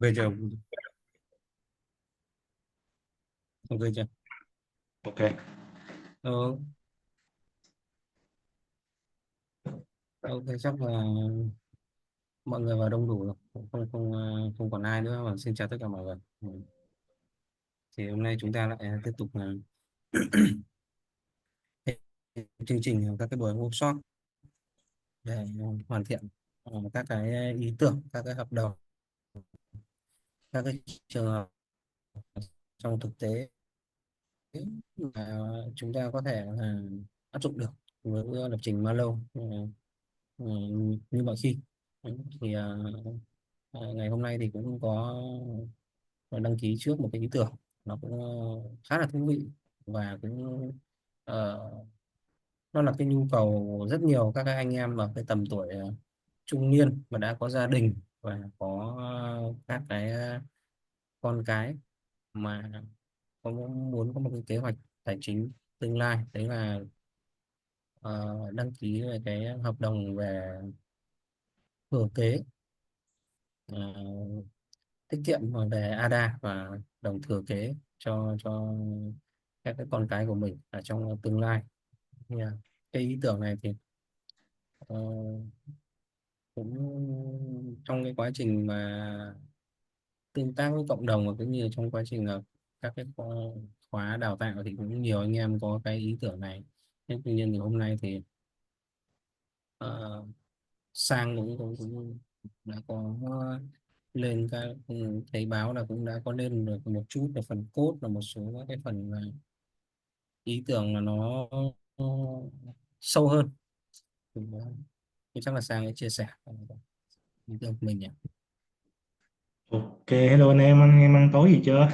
Bây giờ ok chưa? Ok. Ờ, ok chắc là mọi người vào đông đủ rồi, không còn ai nữa. Và xin chào tất cả mọi người. Thì hôm nay chúng ta lại tiếp tục chương trình các cái buổi workshop để hoàn thiện các cái ý tưởng, các cái hợp đồng, các cái trường hợp trong thực tế mà chúng ta có thể áp dụng được với lập trình Malo ừ, như mọi khi. Đấy, thì ngày hôm nay thì cũng có đăng ký trước một cái ý tưởng, nó cũng khá là thú vị, và cũng ờ, nó là cái nhu cầu rất nhiều các cái anh em ở cái tầm tuổi trung niên mà đã có gia đình và có các cái con cái mà có muốn có một cái kế hoạch tài chính tương lai, đấy là đăng ký về cái hợp đồng về thừa kế, ờ, tiết kiệm về ADA và đồng thừa kế cho các cái con cái của mình ở trong tương lai. Thì, cái ý tưởng này thì ờ, cũng trong cái quá trình mà tương tác với cộng đồng và cũng như trong quá trình các cái khóa đào tạo thì cũng nhiều anh em có cái ý tưởng này. Thế tuy nhiên thì hôm nay thì ờ, Sang cũng đã có lên cái thấy báo là cũng đã có lên được một chút về phần code và một số các cái phần ý tưởng là nó sâu hơn. Thì chắc là Sang sẽ chia sẻ ý tưởng của mình nhỉ. Ok, hello anh em ăn tối gì chưa?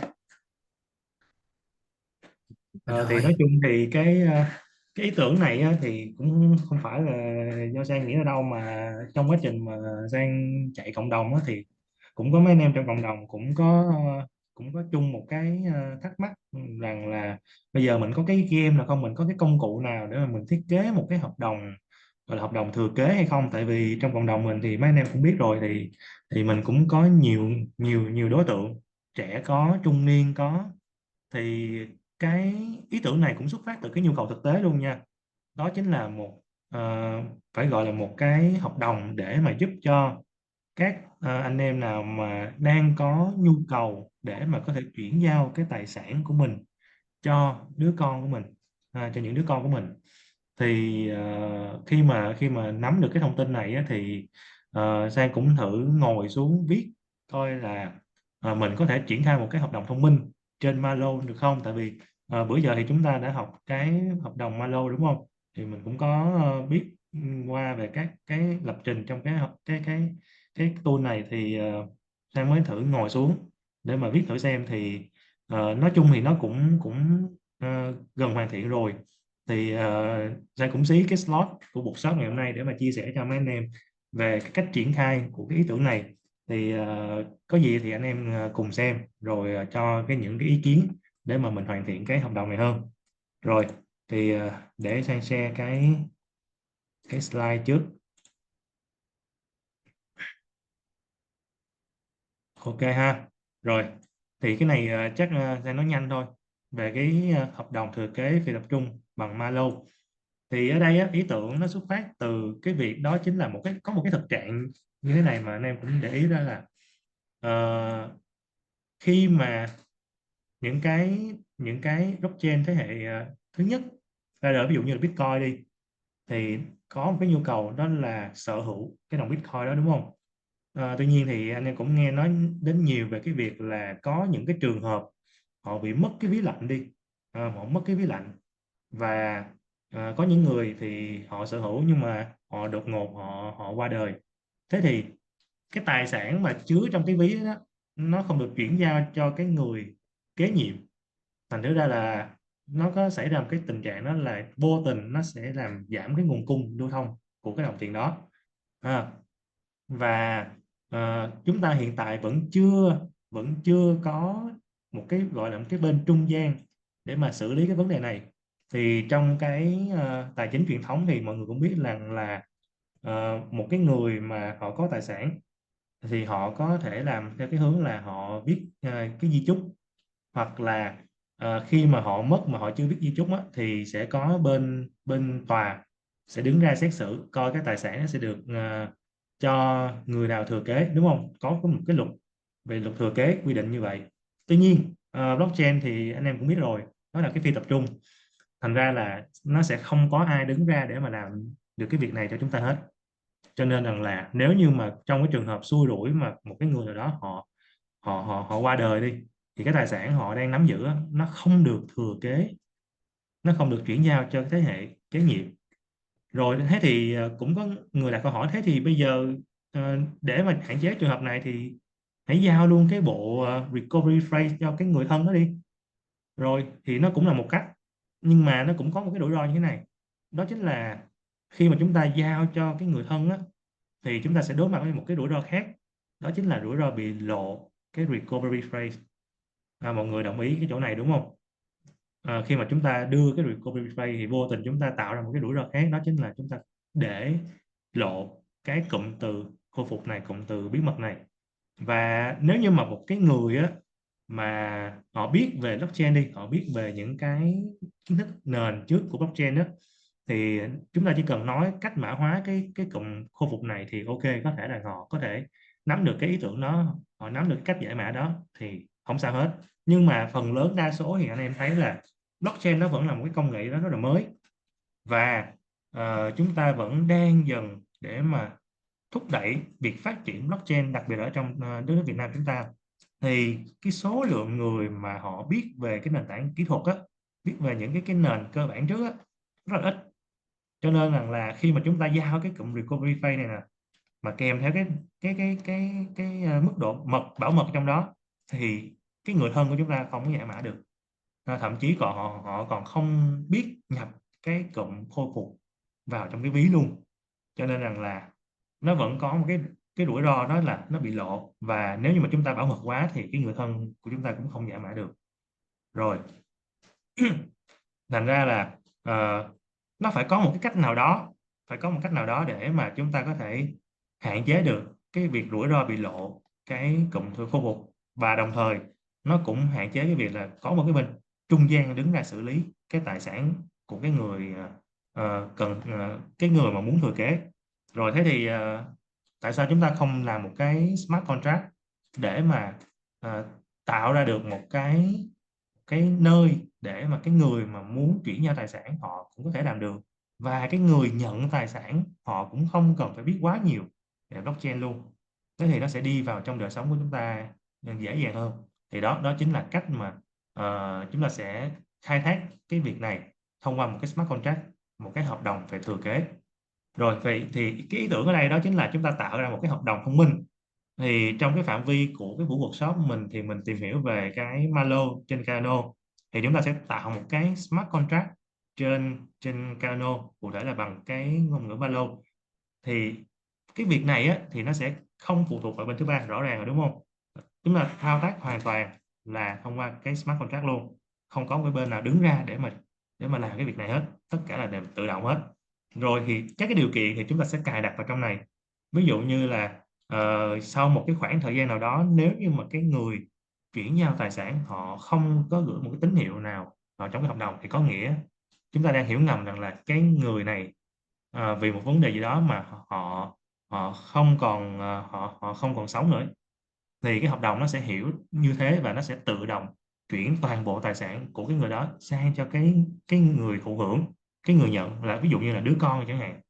Thì nói Rồi. chung thì cái ý tưởng này á, thì cũng không phải là do Giang nghĩ ra đâu, mà trong quá trình mà Giang chạy cộng đồng á, thì cũng có mấy anh em trong cộng đồng cũng có chung một cái thắc mắc rằng là bây giờ mình có cái game nào không, mình có cái công cụ nào để mà mình thiết kế một cái hợp đồng gọi là hợp đồng thừa kế hay không. Tại vì trong cộng đồng mình thì mấy anh em cũng biết rồi, thì mình cũng có nhiều nhiều nhiều đối tượng, trẻ có, trung niên có. Thì cái ý tưởng này cũng xuất phát từ cái nhu cầu thực tế luôn nha. Đó chính là ờ, phải gọi là một cái hợp đồng để mà giúp cho các anh em nào mà đang có nhu cầu để mà có thể chuyển giao cái tài sản của mình cho đứa con của mình, cho những đứa con của mình. Thì khi mà nắm được cái thông tin này á, thì Sang cũng thử ngồi xuống viết coi là mình có thể triển khai một cái hợp đồng thông minh trên Malo được không. Tại vì bữa giờ thì chúng ta đã học cái hợp đồng Malo đúng không, thì mình cũng có biết qua về các cái lập trình trong cái tool này. Thì Sang mới thử ngồi xuống để mà viết thử xem. Thì nói chung thì nó cũng cũng gần hoàn thiện rồi. Thì Giang cũng xí cái slot của workshop ngày hôm nay để mà chia sẻ cho mấy anh em về cái cách triển khai của cái ý tưởng này. Thì có gì thì anh em cùng xem rồi cho những cái ý kiến để mà mình hoàn thiện cái hợp đồng này hơn. Rồi thì để Sang share cái slide trước. Ok ha. Rồi thì cái này chắc Sang nói nhanh thôi về cái hợp đồng thừa kế phi tập trung bằng Malo. Thì ở đây á, ý tưởng nó xuất phát từ cái việc đó chính là có một cái thực trạng như thế này mà anh em cũng để ý ra là ờ, khi mà những cái blockchain thế hệ thứ nhất ra đời, ví dụ như là Bitcoin đi, thì có một cái nhu cầu đó là sở hữu cái đồng Bitcoin đó đúng không. Tuy nhiên thì anh em cũng nghe nói đến nhiều về cái việc là có những cái trường hợp họ bị mất cái ví lạnh đi. Họ mất cái ví lạnh, và có những người thì họ sở hữu nhưng mà họ đột ngột họ họ qua đời. Thế thì cái tài sản mà chứa trong cái ví đó nó không được chuyển giao cho cái người kế nhiệm. Thành thử ra là nó có xảy ra một cái tình trạng đó là vô tình nó sẽ làm giảm cái nguồn cung lưu thông của cái đồng tiền đó. À, và chúng ta hiện tại vẫn chưa có một cái gọi là một cái bên trung gian để mà xử lý cái vấn đề này. Thì trong cái tài chính truyền thống thì mọi người cũng biết rằng là một cái người mà họ có tài sản thì họ có thể làm theo cái hướng là họ viết cái di chúc, hoặc là khi mà họ mất mà họ chưa viết di chúc á, thì sẽ có bên bên tòa sẽ đứng ra xét xử coi cái tài sản nó sẽ được cho người nào thừa kế, đúng không? Có một cái luật về luật thừa kế quy định như vậy. Tuy nhiên blockchain thì anh em cũng biết rồi, nó là cái phi tập trung, thành ra là nó sẽ không có ai đứng ra để mà làm được cái việc này cho chúng ta hết. Cho nên rằng là nếu như mà trong cái trường hợp xui rủi mà một cái người nào đó họ họ qua đời đi, thì cái tài sản họ đang nắm giữ á, nó không được thừa kế, nó không được chuyển giao cho thế hệ kế nghiệp. Rồi thế thì cũng có người đặt câu hỏi, thế thì bây giờ để mà hạn chế trường hợp này thì hãy giao luôn cái bộ recovery phrase cho cái người thân đó đi. Rồi thì nó cũng là một cách, nhưng mà nó cũng có một cái rủi ro như thế này. Đó chính là khi mà chúng ta giao cho cái người thân á, thì chúng ta sẽ đối mặt với một cái rủi ro khác. Đó chính là rủi ro bị lộ cái recovery phrase. Mọi người đồng ý cái chỗ này đúng không? Khi mà chúng ta đưa cái recovery phrase thì vô tình chúng ta tạo ra một cái rủi ro khác, đó chính là chúng ta để lộ cái cụm từ khôi phục này, cụm từ bí mật này. Và nếu như mà một cái người á mà họ biết về blockchain đi, họ biết về những cái kiến thức nền trước của blockchain đó, thì chúng ta chỉ cần nói cách mã hóa cái cụm khôi phục này thì ok, có thể là họ có thể nắm được cái ý tưởng đó, họ nắm được cách giải mã đó thì không sao hết. Nhưng mà phần lớn đa số thì anh em thấy là blockchain nó vẫn là một cái công nghệ đó rất là mới, và chúng ta vẫn đang dần để mà thúc đẩy việc phát triển blockchain, đặc biệt ở trong đất nước Việt Nam chúng ta. Thì cái số lượng người mà họ biết về cái nền tảng kỹ thuật á, biết về những cái nền cơ bản trước á, rất là ít. Cho nên là khi mà chúng ta giao cái cụm recovery phase này nè, mà kèm theo cái mức độ bảo mật trong đó, thì cái người thân của chúng ta không có giải mã được. Thậm chí còn họ còn không biết nhập cái cụm khôi phục vào trong cái ví luôn. Cho nên rằng là nó vẫn có một cái rủi ro, đó là nó bị lộ, và nếu như mà chúng ta bảo mật quá thì cái người thân của chúng ta cũng không giải mã được. Rồi thành ra là nó phải có một cái cách nào đó, phải có một cách nào đó để mà chúng ta có thể hạn chế được cái việc rủi ro bị lộ cái cụm từ khôi phục, và đồng thời nó cũng hạn chế cái việc là có một cái bên trung gian đứng ra xử lý cái tài sản của cái người cái người mà muốn thừa kế. Rồi thế thì tại sao chúng ta không làm một cái smart contract để mà ờ, tạo ra được một cái nơi để mà cái người mà muốn chuyển giao tài sản họ cũng có thể làm được, và cái người nhận tài sản họ cũng không cần phải biết quá nhiều về blockchain luôn. Thế thì nó sẽ đi vào trong đời sống của chúng ta dễ dàng hơn. Thì đó đó chính là cách mà chúng ta sẽ khai thác cái việc này thông qua một cái smart contract, một cái hợp đồng về thừa kế. Rồi vậy thì cái ý tưởng ở đây đó chính là chúng ta tạo ra một cái hợp đồng thông minh. Thì trong cái phạm vi của cái buổi workshop mình thì mình tìm hiểu về cái Malo trên Cardano, thì chúng ta sẽ tạo một cái smart contract trên trên Cardano, cụ thể là bằng cái ngôn ngữ Malo. Thì cái việc này á, thì nó sẽ không phụ thuộc vào bên thứ ba, rõ ràng rồi đúng không? Chúng ta thao tác hoàn toàn là thông qua cái smart contract luôn, không có một cái bên nào đứng ra để mà làm cái việc này hết, tất cả là đều tự động hết. Rồi thì các cái điều kiện thì chúng ta sẽ cài đặt vào trong này. Ví dụ như là sau một cái khoảng thời gian nào đó, nếu như mà cái người chuyển giao tài sản họ không có gửi một cái tín hiệu nào vào trong cái hợp đồng, thì có nghĩa chúng ta đang hiểu ngầm rằng là cái người này vì một vấn đề gì đó mà họ họ không còn họ không còn sống nữa, thì cái hợp đồng nó sẽ hiểu như thế, và nó sẽ tự động chuyển toàn bộ tài sản của cái người đó sang cho cái người thụ hưởng, cái người nhận là ví dụ như là đứa con chẳng hạn.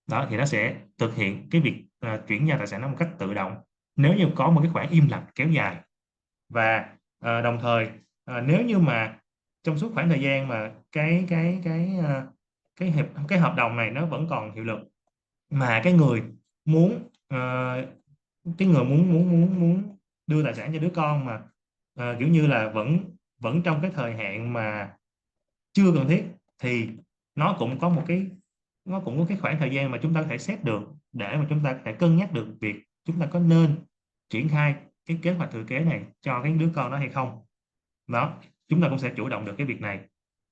Đó thì nó sẽ thực hiện cái việc chuyển giao tài sản đó một cách tự động, nếu như có một cái khoảng im lặng kéo dài. Và đồng thời nếu như mà trong suốt khoảng thời gian mà cái hợp đồng này nó vẫn còn hiệu lực, mà cái người muốn cái người muốn muốn muốn muốn đưa tài sản cho đứa con mà kiểu như là vẫn vẫn trong cái thời hạn mà chưa cần thiết, thì nó cũng có một cái nó cũng có cái khoảng thời gian mà chúng ta có thể xét được, để mà chúng ta có thể cân nhắc được việc chúng ta có nên triển khai cái kế hoạch thừa kế này cho cái đứa con đó hay không. Đó, chúng ta cũng sẽ chủ động được cái việc này.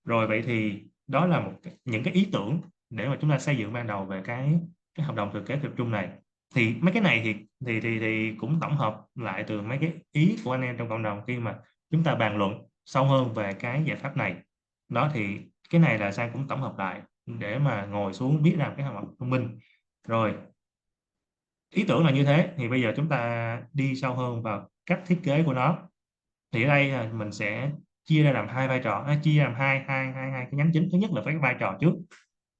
Rồi vậy thì đó là những cái ý tưởng để mà chúng ta xây dựng ban đầu về cái hợp đồng thừa kế tập trung này. Thì mấy cái này thì thì cũng tổng hợp lại từ mấy cái ý của anh em trong cộng đồng khi mà chúng ta bàn luận sâu hơn về cái giải pháp này. Đó thì cái này là Sang cũng tổng hợp lại để mà ngồi xuống biết làm cái hoạt động thông minh. Rồi, ý tưởng là như thế thì bây giờ chúng ta đi sâu hơn vào cách thiết kế của nó. Thì ở đây mình sẽ chia ra làm hai vai trò, chia làm hai hai hai hai cái nhánh chính. Thứ nhất là với cái vai trò trước.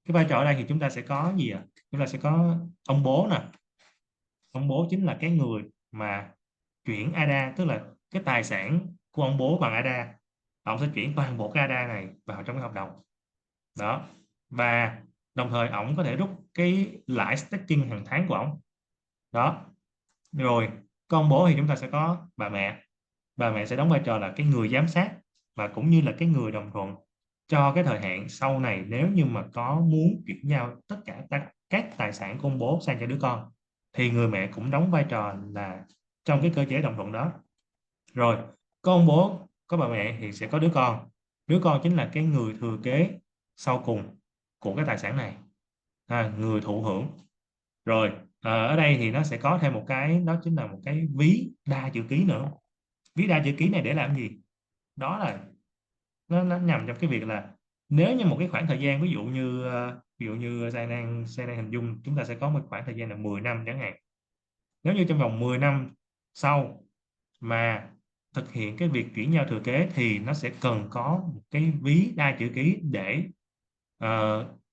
Cái vai trò ở đây thì chúng ta sẽ có gì ạ? Chúng ta sẽ có ông bố nè. Ông bố chính là cái người mà chuyển ADA, tức là cái tài sản của ông bố bằng ADA. Ông sẽ chuyển toàn bộ cái ADA này vào trong cái hợp đồng đó, và đồng thời ông có thể rút cái lãi staking hàng tháng của ông đó. Rồi con bố thì chúng ta sẽ có bà mẹ. Bà mẹ sẽ đóng vai trò là cái người giám sát và cũng như là cái người đồng thuận cho cái thời hạn sau này nếu như mà có muốn chuyển giao tất cả các tài sản của ông bố sang cho đứa con, thì người mẹ cũng đóng vai trò là trong cái cơ chế đồng thuận đó. Rồi có ông bố có bà mẹ thì sẽ có đứa con. Đứa con chính là cái người thừa kế sau cùng của cái tài sản này, người thụ hưởng. Rồi ở đây thì nó sẽ có thêm một cái, đó chính là một cái ví đa chữ ký nữa. Ví đa chữ ký này để làm gì? Đó là nó nhằm trong cái việc là nếu như một cái khoảng thời gian, ví dụ như Giang đang hình dung chúng ta sẽ có một khoảng thời gian là 10 năm chẳng hạn. Nếu như trong vòng 10 năm sau mà thực hiện cái việc chuyển giao thừa kế thì nó sẽ cần có một cái ví đa chữ ký để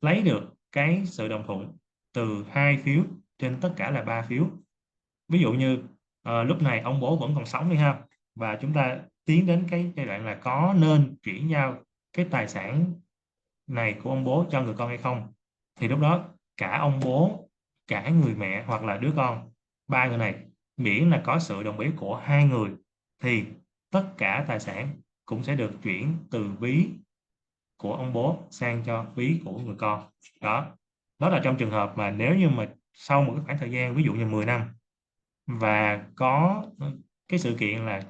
lấy được cái sự đồng thuận từ 2 phiếu trên tất cả là 3 phiếu. Ví dụ như lúc này ông bố vẫn còn sống đi ha, và chúng ta tiến đến cái giai đoạn là có nên chuyển giao cái tài sản này của ông bố cho người con hay không, thì lúc đó cả ông bố, cả người mẹ hoặc là đứa con, ba người này, miễn là có sự đồng ý của hai người thì tất cả tài sản cũng sẽ được chuyển từ ví của ông bố sang cho ví của người con. Đó đó là trong trường hợp mà nếu như mà sau một cái khoảng thời gian ví dụ như 10 năm và có cái sự kiện là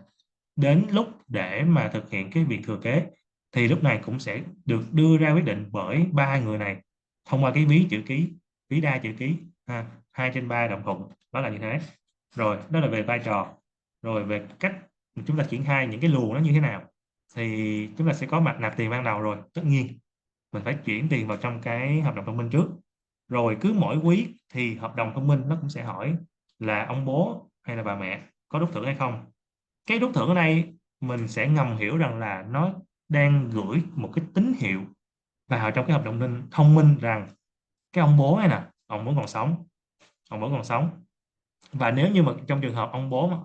đến lúc để mà thực hiện cái việc thừa kế, thì lúc này cũng sẽ được đưa ra quyết định bởi ba người này thông qua cái ví chữ ký, ví đa chữ ký, 2/3 đồng thuận. Đó là như thế. Rồi đó là về vai trò. Rồi về cách chúng ta triển khai những cái luồng nó như thế nào, thì chúng ta sẽ có mặt nạp tiền ban đầu. Rồi tất nhiên mình phải chuyển tiền vào trong cái hợp đồng thông minh trước. Rồi cứ mỗi quý thì hợp đồng thông minh nó cũng sẽ hỏi là ông bố hay là bà mẹ có rút thưởng hay không. Cái rút thưởng ở đây mình sẽ ngầm hiểu rằng là nó đang gửi một cái tín hiệu vào trong cái hợp đồng thông minh rằng cái ông bố này nè, ông bố còn sống, ông bố còn sống. Và nếu như mà trong trường hợp ông bố mà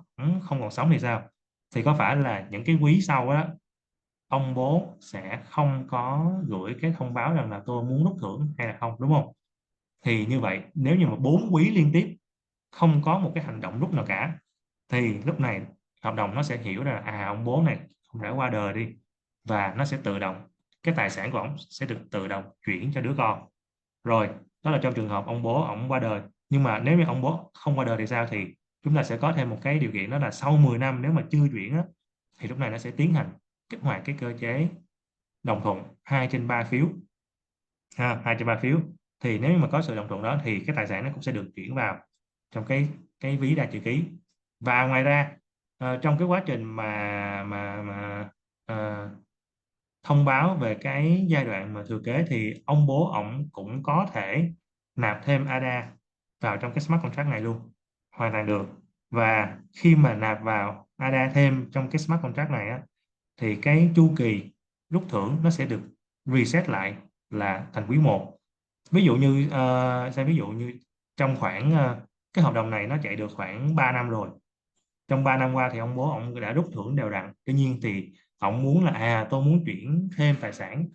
không còn sống thì sao? Thì có phải là những cái quý sau đó ông bố sẽ không có gửi cái thông báo rằng là tôi muốn rút thưởng hay là không, đúng không? Thì như vậy nếu như mà 4 quý liên tiếp không có một cái hành động rút nào cả, thì lúc này hợp đồng nó sẽ hiểu ra là ông bố này ông đã qua đời đi, và nó sẽ tự động, cái tài sản của ông sẽ được tự động chuyển cho đứa con. Rồi đó là trong trường hợp ông bố ông qua đời. Nhưng mà nếu như ông bố không qua đời thì sao? Thì chúng ta sẽ có thêm một cái điều kiện, đó là sau 10 năm nếu mà chưa chuyển á, thì lúc này nó sẽ tiến hành kích hoạt cái cơ chế đồng thuận 2/3 phiếu. 2/3 phiếu thì nếu như mà có sự đồng thuận đó thì cái tài sản nó cũng sẽ được chuyển vào trong cái ví đa chữ ký. Và ngoài ra trong cái quá trình mà ờ, thông báo về cái giai đoạn mà thừa kế thì ông bố ổng cũng có thể nạp thêm ADA vào trong cái smart contract này luôn, hoàn toàn được. Và khi mà nạp vào ADA thêm trong cái smart contract này á, thì cái chu kỳ rút thưởng nó sẽ được reset lại là thành quý 1. Ví dụ như ví dụ như trong khoảng cái hợp đồng này nó chạy được khoảng 3 năm rồi. Trong 3 năm qua thì ông bố ông đã rút thưởng đều đặn. Tuy nhiên thì ông muốn là tôi muốn chuyển thêm tài sản,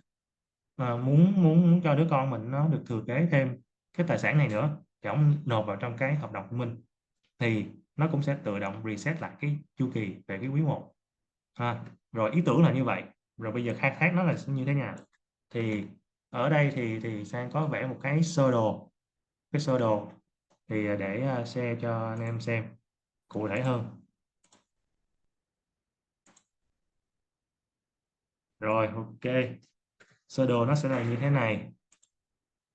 muốn cho đứa con mình nó được thừa kế thêm cái tài sản này nữa, thì ông nộp vào trong cái hợp đồng của mình, thì nó cũng sẽ tự động reset lại cái chu kỳ về cái quý 1. Rồi ý tưởng là như vậy. Rồi bây giờ khai thác nó là như thế nào? Thì ở đây thì Sang có vẽ một cái sơ đồ. Cái sơ đồ thì để share cho anh em xem cụ thể hơn. Rồi ok, sơ đồ nó sẽ là như thế này.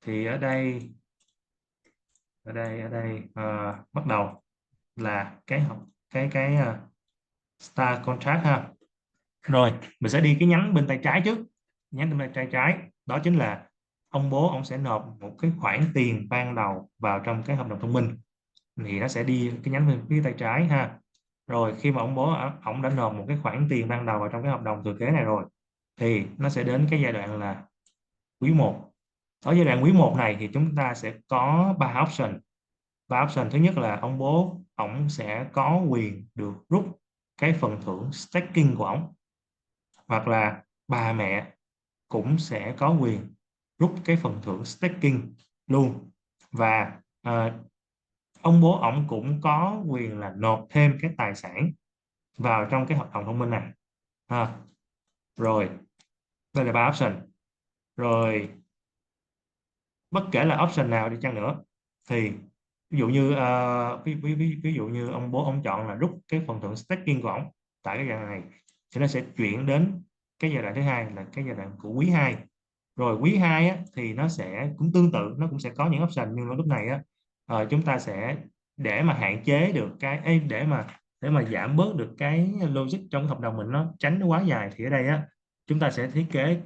Thì ở đây bắt đầu là start contract ha. Rồi mình sẽ đi cái nhánh bên tay trái trước. Nhánh bên tay trái đó chính là ông bố ông sẽ nộp một cái khoản tiền ban đầu vào trong cái hợp đồng thông minh, thì nó sẽ đi cái nhánh bên phía tay trái ha. Rồi khi mà ông bố ông đã nộp một cái khoản tiền ban đầu vào trong cái hợp đồng thừa kế này rồi, thì nó sẽ đến cái giai đoạn là quý 1. Ở giai đoạn quý 1 này thì chúng ta sẽ có 3 option. Ba option thứ nhất là ông bố ông sẽ có quyền được rút cái phần thưởng staking của ông, hoặc là bà mẹ cũng sẽ có quyền rút cái phần thưởng staking luôn. Và ông bố ổng cũng có quyền là nộp thêm cái tài sản vào trong cái hợp đồng thông minh này ha. Rồi đây là ba option. Rồi bất kể là option nào đi chăng nữa thì ví dụ như ví dụ như ông bố ông chọn là rút cái phần thưởng staking của ông tại cái giai đoạn này, thì nó sẽ chuyển đến cái giai đoạn thứ hai là cái giai đoạn của quý 2. Rồi quý 2 á, thì nó sẽ cũng tương tự, nó cũng sẽ có những option, nhưng mà lúc này á, chúng ta sẽ để mà hạn chế được để mà giảm bớt được cái logic trong cái hợp đồng mình, nó tránh nó quá dài, thì ở đây á chúng ta sẽ thiết kế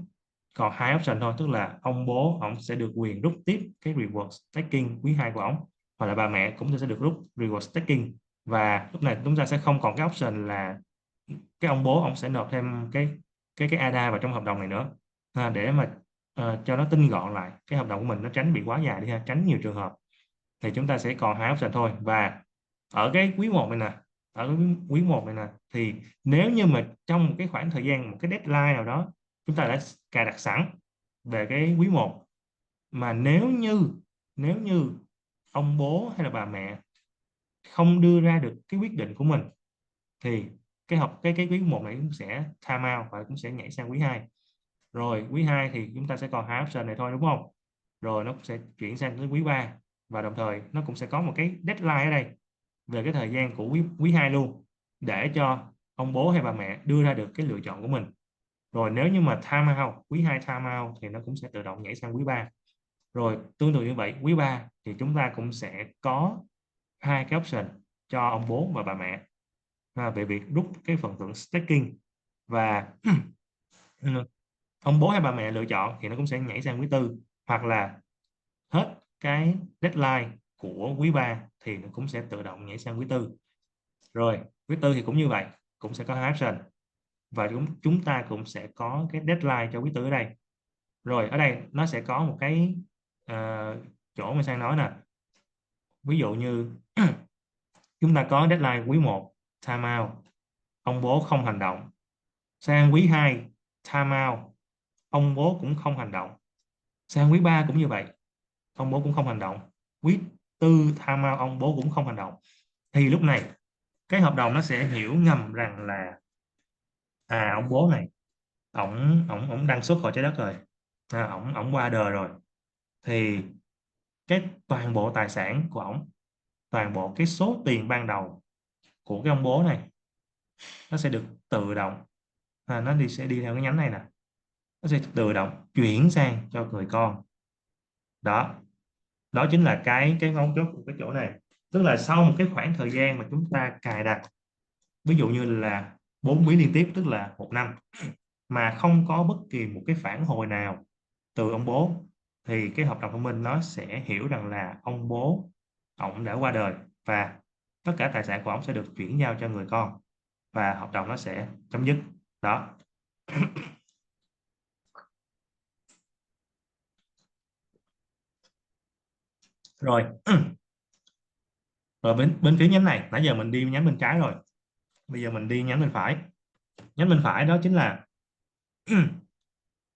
còn hai option thôi, tức là ông bố ông sẽ được quyền rút tiếp cái reward staking quý 2 của ông, hoặc là bà mẹ cũng sẽ được rút reward staking. Và lúc này chúng ta sẽ không còn cái option là cái ông bố ông sẽ nộp thêm cái ADA vào trong hợp đồng này nữa, để mà cho nó tinh gọn lại cái hợp đồng của mình, nó tránh bị quá dài đi ha, tránh nhiều trường hợp. Thì chúng ta sẽ còn hai option thôi. Và ở cái quý 1 này nè, ở cái quý 1 này nè, thì nếu như mà trong một cái khoảng thời gian, một cái deadline nào đó chúng ta đã cài đặt sẵn về cái quý 1, mà nếu như ông bố hay là bà mẹ không đưa ra được cái quyết định của mình, thì cái quý 1 này cũng sẽ time out và cũng sẽ nhảy sang quý 2. Rồi quý 2 thì chúng ta sẽ còn hai option này thôi đúng không? Rồi nó sẽ chuyển sang tới quý 3, và đồng thời nó cũng sẽ có một cái deadline ở đây về cái thời gian của quý 2 luôn, để cho ông bố hay bà mẹ đưa ra được cái lựa chọn của mình. Rồi nếu như mà time out, quý 2 time out thì nó cũng sẽ tự động nhảy sang quý 3. Rồi tương tự như vậy, quý 3 thì chúng ta cũng sẽ có hai cái option cho ông bố và bà mẹ về việc rút cái phần thưởng staking. Và ông bố hay bà mẹ lựa chọn thì nó cũng sẽ nhảy sang quý 4, hoặc là hết cái deadline của quý 3 thì nó cũng sẽ tự động nhảy sang quý 4. Rồi quý 4 thì cũng như vậy, cũng sẽ có hai option, và chúng ta cũng sẽ có cái deadline cho quý 4 ở đây. Rồi ở đây nó sẽ có một cái chỗ mà sang nói nè, ví dụ như chúng ta có deadline quý 1 time out, ông bố không hành động. Sang quý 2 time out, ông bố cũng không hành động. Sang quý 3 cũng như vậy, ông bố cũng không hành động. Quý 4 time out, ông bố cũng không hành động. Thì lúc này cái hợp đồng nó sẽ hiểu ngầm rằng là ông bố này ổng đăng xuất khỏi trái đất rồi, ổng qua đời rồi, thì cái toàn bộ tài sản của ổng, toàn bộ cái số tiền ban đầu của cái ông bố này, nó sẽ được tự động, sẽ đi theo cái nhánh này nè, nó sẽ tự động chuyển sang cho người con. Đó, đó chính là cái mấu chốt của cái chỗ này. Tức là sau một cái khoảng thời gian mà chúng ta cài đặt, ví dụ như là 4 quý liên tiếp, tức là 1 năm, mà không có bất kỳ một cái phản hồi nào từ ông bố, thì cái hợp đồng thông minh nó sẽ hiểu rằng là ông bố ông đã qua đời, và tất cả tài sản của ông sẽ được chuyển giao cho người con, và hợp đồng nó sẽ chấm dứt. Đó. Rồi rồi bên phía nhánh này, nãy giờ mình đi nhánh bên trái rồi, bây giờ mình đi nhánh bên phải. Nhánh bên phải đó chính là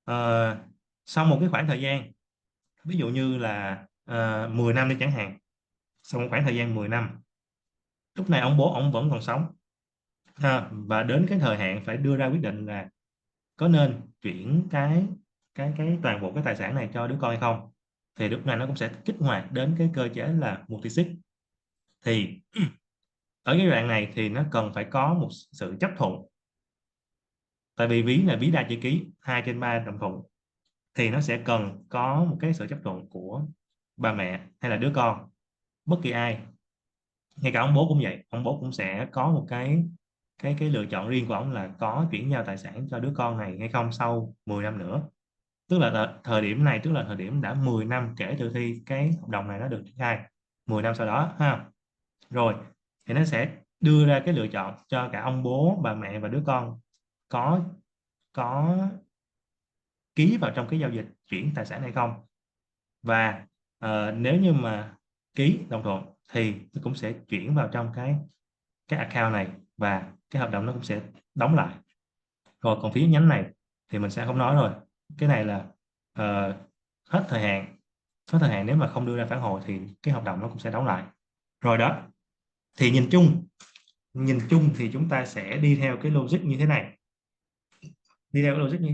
ờ, sau một cái khoảng thời gian, ví dụ như là 10 năm đi chẳng hạn, sau một khoảng thời gian 10 năm, lúc này ông bố ông vẫn còn sống, và đến cái thời hạn phải đưa ra quyết định là có nên chuyển cái toàn bộ cái tài sản này cho đứa con hay không, thì lúc này nó cũng sẽ kích hoạt đến cái cơ chế là multisig. Thì ở cái đoạn này thì nó cần phải có một sự chấp thuận, tại vì ví là ví đa chữ ký, 2/3 đồng thuận, thì nó sẽ cần có một cái sự chấp thuận của ba mẹ hay là đứa con, bất kỳ ai. ngay cả ông bố cũng vậy, ông bố cũng sẽ có một cái lựa chọn riêng của ông là có chuyển giao tài sản cho đứa con này hay không sau 10 năm nữa. Tức là thời điểm này, tức là thời điểm đã 10 năm kể từ khi cái hợp đồng này nó được triển khai, 10 năm sau đó ha. Rồi thì nó sẽ đưa ra cái lựa chọn cho cả ông bố, bà mẹ và đứa con có có ký vào trong cái giao dịch chuyển tài sản hay không. Và nếu như mà ký đồng thuận thì nó cũng sẽ chuyển vào trong cái account này, và cái hợp đồng nó cũng sẽ đóng lại. Rồi còn phí nhánh này thì mình sẽ không nói rồi. Cái này là ờ, hết thời hạn, hết thời hạn nếu mà không đưa ra phản hồi thì cái hợp đồng nó cũng sẽ đóng lại. Rồi đó, thì nhìn chung thì chúng ta sẽ đi theo cái logic như thế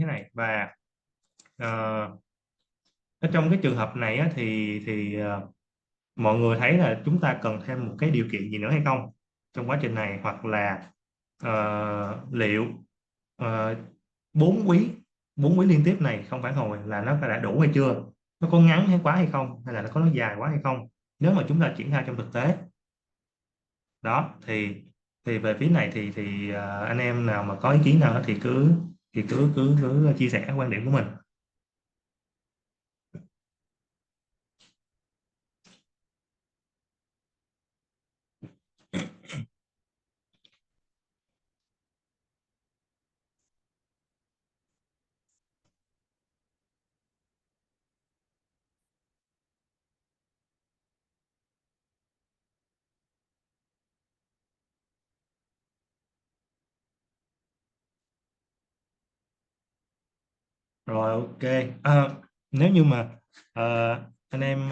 này, và ờ, ở trong cái trường hợp này á, thì mọi người thấy là chúng ta cần thêm một cái điều kiện gì nữa hay không trong quá trình này, hoặc là liệu uh, 4 quý 4 quý liên tiếp này không phản hồi là nó đã đủ hay chưa, nó có ngắn hay quá hay không, hay là nó có nó dài quá hay không, nếu mà chúng ta triển khai trong thực tế. Đó thì về phía này thì anh em nào mà có ý kiến nào đó thì cứ chia sẻ quan điểm của mình. Rồi ok. Ờ, Nếu như mà ờ, anh em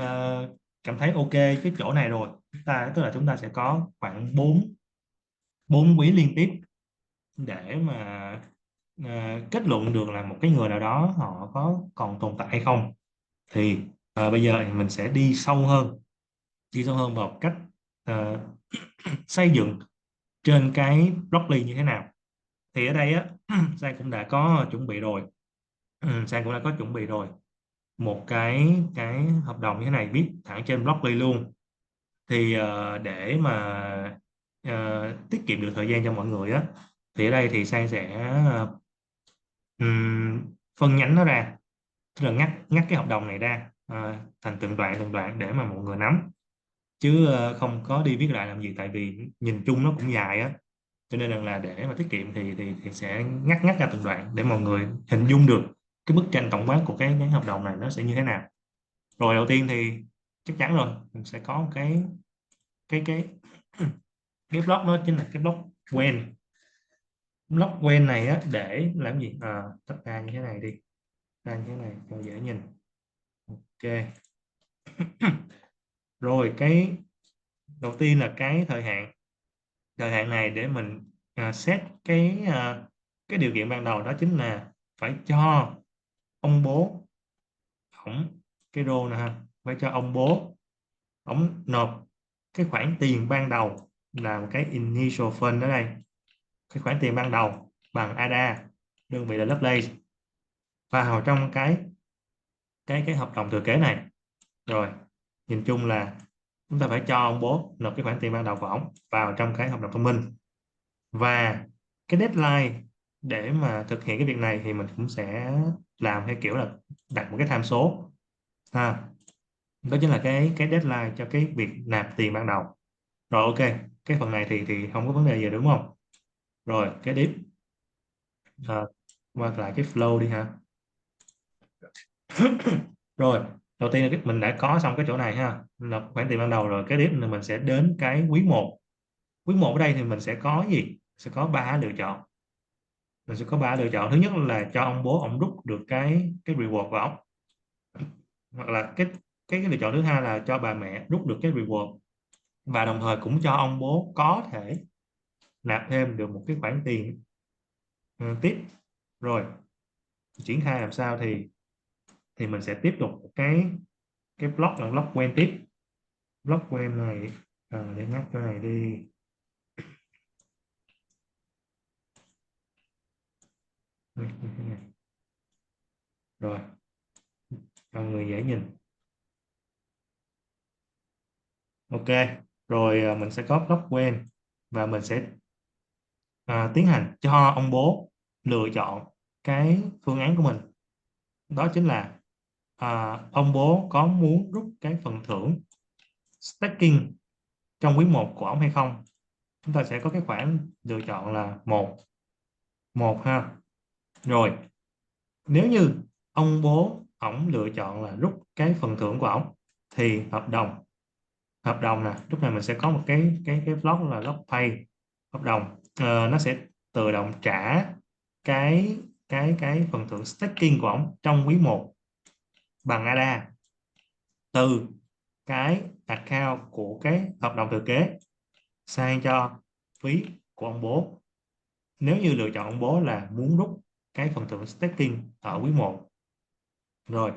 cảm thấy ok cái chỗ này rồi, tức là chúng ta sẽ có khoảng 4 4 quý liên tiếp để mà kết luận được là một cái người nào đó họ có còn tồn tại hay không. Thì bây giờ thì mình sẽ đi sâu hơn vào cách ờ, xây dựng trên cái blockly như thế nào. Thì ở đây á, Sang cũng đã có chuẩn bị rồi. Sang cũng đã có chuẩn bị rồi một cái hợp đồng như thế này viết thẳng trên blockly luôn. Thì để mà tiết kiệm được thời gian cho mọi người á, thì ở đây thì Sang sẽ phân nhánh nó ra, tức là ngắt ngắt cái hợp đồng này ra thành từng đoạn để mà mọi người nắm, chứ không có đi viết lại làm gì, tại vì nhìn chung nó cũng dài á. Cho nên là để mà tiết kiệm thì sẽ ngắt ngắt ra từng đoạn để mọi người hình dung được cái bức tranh tổng quát của cái hợp đồng này nó sẽ như thế nào. Rồi đầu tiên thì chắc chắn rồi, mình sẽ có một cái cái block, đó chính là cái block when. Block when này á để làm gì, tách ra như thế này đi, ra như thế này cho dễ nhìn. Ok. Rồi cái đầu tiên là cái thời hạn này để mình set cái điều kiện ban đầu, đó chính là phải cho ông bố ổng, cái role nè ha, phải cho ông bố ổng nộp cái khoản tiền ban đầu, là một cái initial fund ở đây, cái khoản tiền ban đầu bằng ADA, đơn vị là Lovelace, vào trong cái hợp đồng thừa kế này. Rồi nhìn chung là chúng ta phải cho ông bố nộp cái khoản tiền ban đầu của ổng vào trong cái hợp đồng thông minh. Và cái deadline để mà thực hiện cái việc này thì mình cũng sẽ làm theo kiểu là đặt một cái tham số ha. Đó chính là cái deadline cho cái việc nạp tiền ban đầu. Rồi ok, cái phần này thì không có vấn đề gì đúng không? Rồi cái tiếp qua lại cái flow đi ha. Rồi đầu tiên là mình đã có xong cái chỗ này ha, là khoản tiền ban đầu rồi. Cái tiếp là mình sẽ đến cái quý 1 ở đây thì mình sẽ có gì, sẽ có 3 lựa chọn. Mình sẽ có 3 lựa chọn. Thứ nhất là cho ông bố ông rút được cái reward của ông, hoặc là cái lựa chọn thứ hai là cho bà mẹ rút được cái reward, và đồng thời cũng cho ông bố có thể nạp thêm được một cái khoản tiền tiếp. Rồi triển khai làm sao thì mình sẽ tiếp tục cái block là block quen tiếp. Block quen này để ngắt cái này đi. Rồi cho người dễ nhìn. Ok. Rồi mình sẽ có block quên, và mình sẽ tiến hành cho ông bố lựa chọn cái phương án của mình. Đó chính là ông bố có muốn rút cái phần thưởng staking trong quý 1 của ông hay không. Chúng ta sẽ có cái khoản lựa chọn là một một ha. Rồi nếu như ông bố ổng lựa chọn là rút cái phần thưởng của ổng thì hợp đồng nè, lúc này mình sẽ có một cái block là block pay. Hợp đồng nó sẽ tự động trả cái phần thưởng staking của ổng trong quý 1 bằng ADA từ cái account của cái hợp đồng thừa kế sang cho ví của ông bố, nếu như lựa chọn ông bố là muốn rút cái phần thưởng staking ở quý 1. Rồi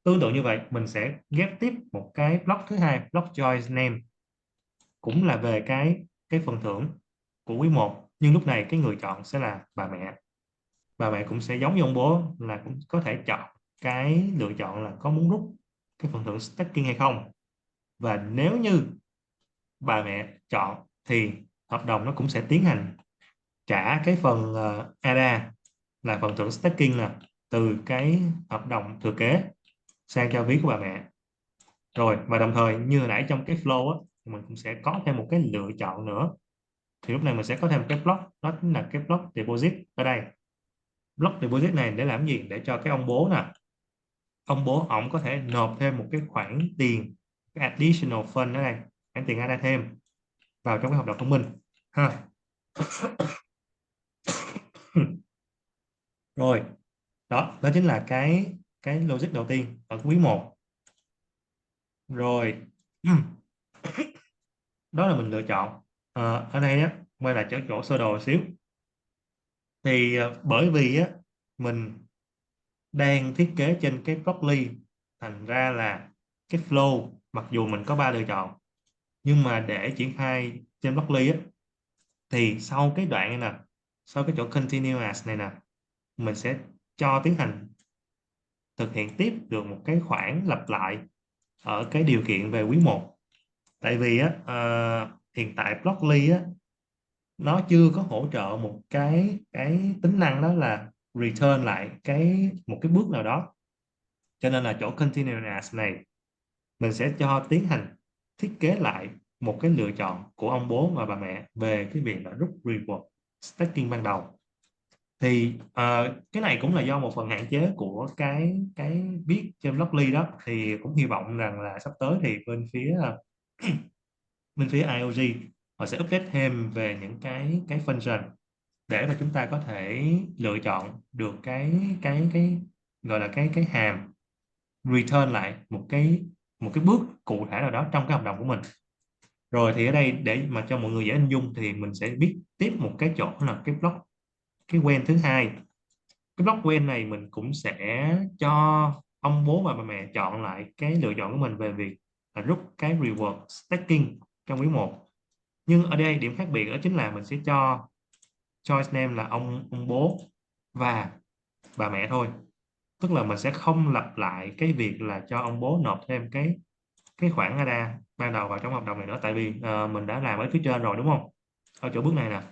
tương tự như vậy, mình sẽ ghép tiếp một cái block thứ hai, block choice name, cũng là về cái phần thưởng của quý 1, nhưng lúc này cái người chọn sẽ là bà mẹ. Bà mẹ cũng sẽ giống như ông bố là cũng có thể chọn cái lựa chọn là có muốn rút cái phần thưởng staking hay không. Và nếu như bà mẹ chọn thì hợp đồng nó cũng sẽ tiến hành trả cái phần ADA là phần thưởng staking là từ cái hợp đồng thừa kế sang cho ví của bà mẹ. Rồi và đồng thời như hồi nãy trong cái flow á, mình cũng sẽ có thêm một cái lựa chọn nữa. Thì lúc này mình sẽ có thêm một cái block, đó chính là cái block deposit ở đây. Block deposit này để làm gì? Để cho cái ông bố nè, ông bố ổng có thể nộp thêm một cái khoản tiền, cái additional fund ở đây, khoản tiền ADA thêm vào trong cái hợp đồng thông minh ha. Rồi đó chính là cái logic đầu tiên ở quý 1. Rồi đó là mình lựa chọn. Ở đây á, quay lại chỗ sơ đồ xíu, thì bởi vì á mình đang thiết kế trên cái Blockly, thành ra là cái flow mặc dù mình có 3 lựa chọn, nhưng mà để triển khai trên Blockly á, thì sau cái đoạn này nè, sau cái chỗ continuous này nè, mình sẽ cho tiến hành thực hiện tiếp được một cái khoản lặp lại ở cái điều kiện về quý 1. Tại vì á hiện tại Blockly á nó chưa có hỗ trợ một cái tính năng, đó là return lại một cái bước nào đó. Cho nên là chỗ continuous này mình sẽ cho tiến hành thiết kế lại một cái lựa chọn của ông bố và bà mẹ về cái việc là rút reward staking ban đầu. Thì cái này cũng là do một phần hạn chế của cái viết trên Blockly đó. Thì cũng hy vọng rằng là sắp tới thì bên phía IOG họ sẽ update thêm về những cái function để mà chúng ta có thể lựa chọn được cái gọi là cái hàm return lại một cái bước cụ thể nào đó trong cái hợp đồng của mình. Rồi thì ở đây để mà cho mọi người dễ hình dung thì mình sẽ viết tiếp một cái chỗ là cái block, cái quen thứ hai. Cái block quen này mình cũng sẽ cho ông bố và bà mẹ chọn lại cái lựa chọn của mình về việc là rút cái reward staking trong quý 1. Nhưng ở đây điểm khác biệt đó chính là mình sẽ cho choice name là ông bố và bà mẹ thôi. Tức là mình sẽ không lặp lại cái việc là cho ông bố nộp thêm cái khoản ADA ban đầu vào trong hợp đồng này nữa. Tại vì mình đã làm ở phía trên rồi đúng không, ở chỗ bước này nè.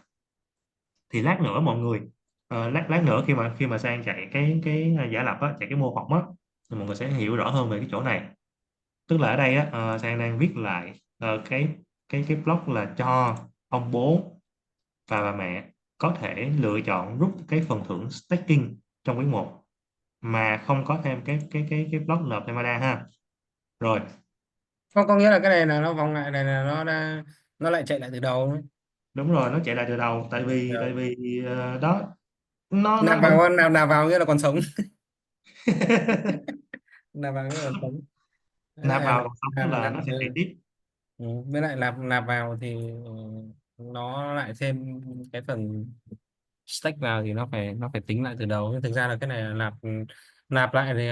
Thì lát nữa mọi người lát nữa khi mà sang chạy cái giả lập á, chạy cái mô phỏng á, thì mọi người sẽ hiểu rõ hơn về cái chỗ này. Tức là ở đây á, Sang đang viết lại cái block là cho ông bố và bà mẹ có thể lựa chọn rút cái phần thưởng staking trong quý 1 mà không có thêm cái block nộp thêm ADA ha. Rồi Có nghĩa là cái này là nó vòng lại này là nó lại chạy lại từ đầu ấy. đúng rồi, nó chạy lại từ đầu. Tại vì Ờ, đó nó nạp vẫn vào nạp vào nghĩa là còn sống. Nạp vào nghĩa là còn sống. Với nạp lại vào còn sống là nạp nó sẽ chạy tiếp. với lại nạp nạp vào thì nó lại thêm cái phần stake vào thì nó phải tính lại từ đầu. Nhưng thực ra là cái này là nạp nạp lại thì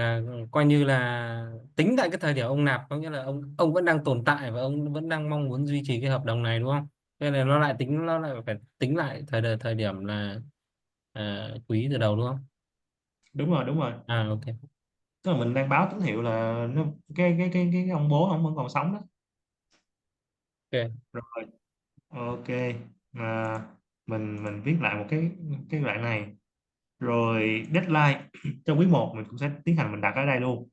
coi như là tính tại cái thời điểm ông nạp, có nghĩa là ông vẫn đang tồn tại và ông vẫn đang mong muốn duy trì cái hợp đồng này đúng không? Thế nên nó lại phải tính lại thời điểm là quý từ đầu đúng không? Đúng rồi, đúng rồi. À, ok. Tức là mình đang báo tín hiệu là cái ông bố ông vẫn còn sống đó. Ok. Rồi, ok. à, mình viết lại một cái đoạn này. Rồi deadline trong quý một mình cũng sẽ tiến hành mình đặt ở đây luôn.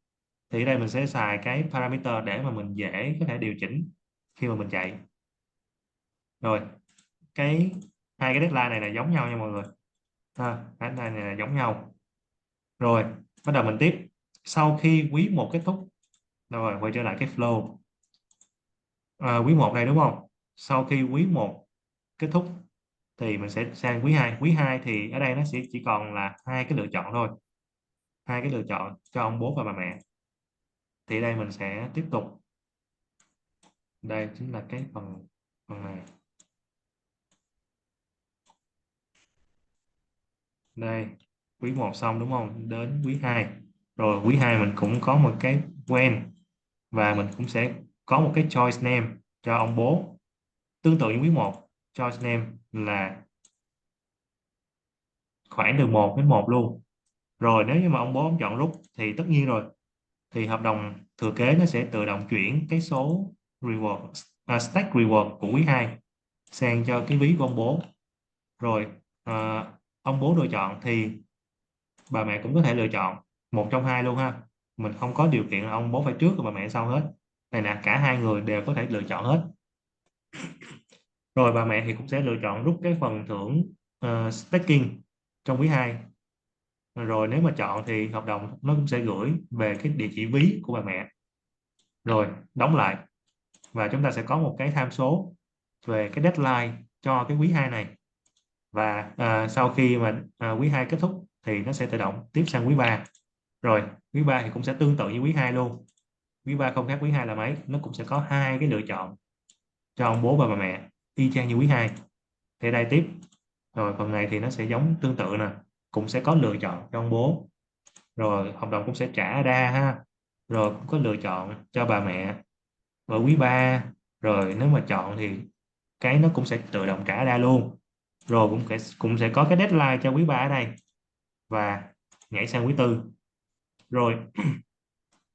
Thì ở đây mình sẽ xài cái parameter để mà mình dễ có thể điều chỉnh khi mà mình chạy. Rồi cái hai cái deadline này là giống nhau nha mọi người ha, deadline này là giống nhau. Rồi bắt đầu mình tiếp. Sau khi quý một kết thúc, rồi quay trở lại cái flow. Quý một này đúng không? Sau khi quý một kết thúc thì mình sẽ sang quý 2. Quý 2 thì ở đây nó sẽ chỉ còn là hai cái lựa chọn thôi, hai cái lựa chọn cho ông bố và bà mẹ. Thì đây mình sẽ tiếp tục, đây chính là cái phần phần này. Đây, quý 1 xong đúng không, đến quý 2. Rồi quý 2 mình cũng có một cái quen, và mình cũng sẽ có một cái choice name cho ông bố tương tự như quý 1. Choice name là khoảng từ 1 đến 1 luôn. Rồi nếu như mà ông bố ông chọn rút thì tất nhiên rồi, thì hợp đồng thừa kế nó sẽ tự động chuyển cái số reward, stack reward của quý 2 sang cho cái ví của ông bố. Rồi à, ông bố lựa chọn thì bà mẹ cũng có thể lựa chọn một trong hai luôn ha. Mình không có điều kiện là ông bố phải trước và bà mẹ sau hết. Này nè, cả hai người đều có thể lựa chọn hết. Rồi bà mẹ thì cũng sẽ lựa chọn rút cái phần thưởng staking trong quý 2. Rồi nếu mà chọn thì hợp đồng nó cũng sẽ gửi về cái địa chỉ ví của bà mẹ. Rồi đóng lại, và chúng ta sẽ có một cái tham số về cái deadline cho cái quý 2 này. Và sau khi mà quý 2 kết thúc thì nó sẽ tự động tiếp sang quý 3. Rồi quý 3 thì cũng sẽ tương tự như quý 2 luôn. Quý 3 không khác quý 2 là mấy, nó cũng sẽ có hai cái lựa chọn cho ông bố và bà mẹ y chang như quý 2. Thì đây tiếp. Rồi phần này thì nó sẽ giống tương tự nè, cũng sẽ có lựa chọn cho ông bố. Rồi hợp đồng cũng sẽ trả đa ha. Rồi cũng có lựa chọn cho bà mẹ ở quý 3. Rồi nếu mà chọn thì cái nó cũng sẽ tự động trả đa luôn. Rồi cũng sẽ có cái deadline cho quý 3 ở đây. Và nhảy sang quý 4. Rồi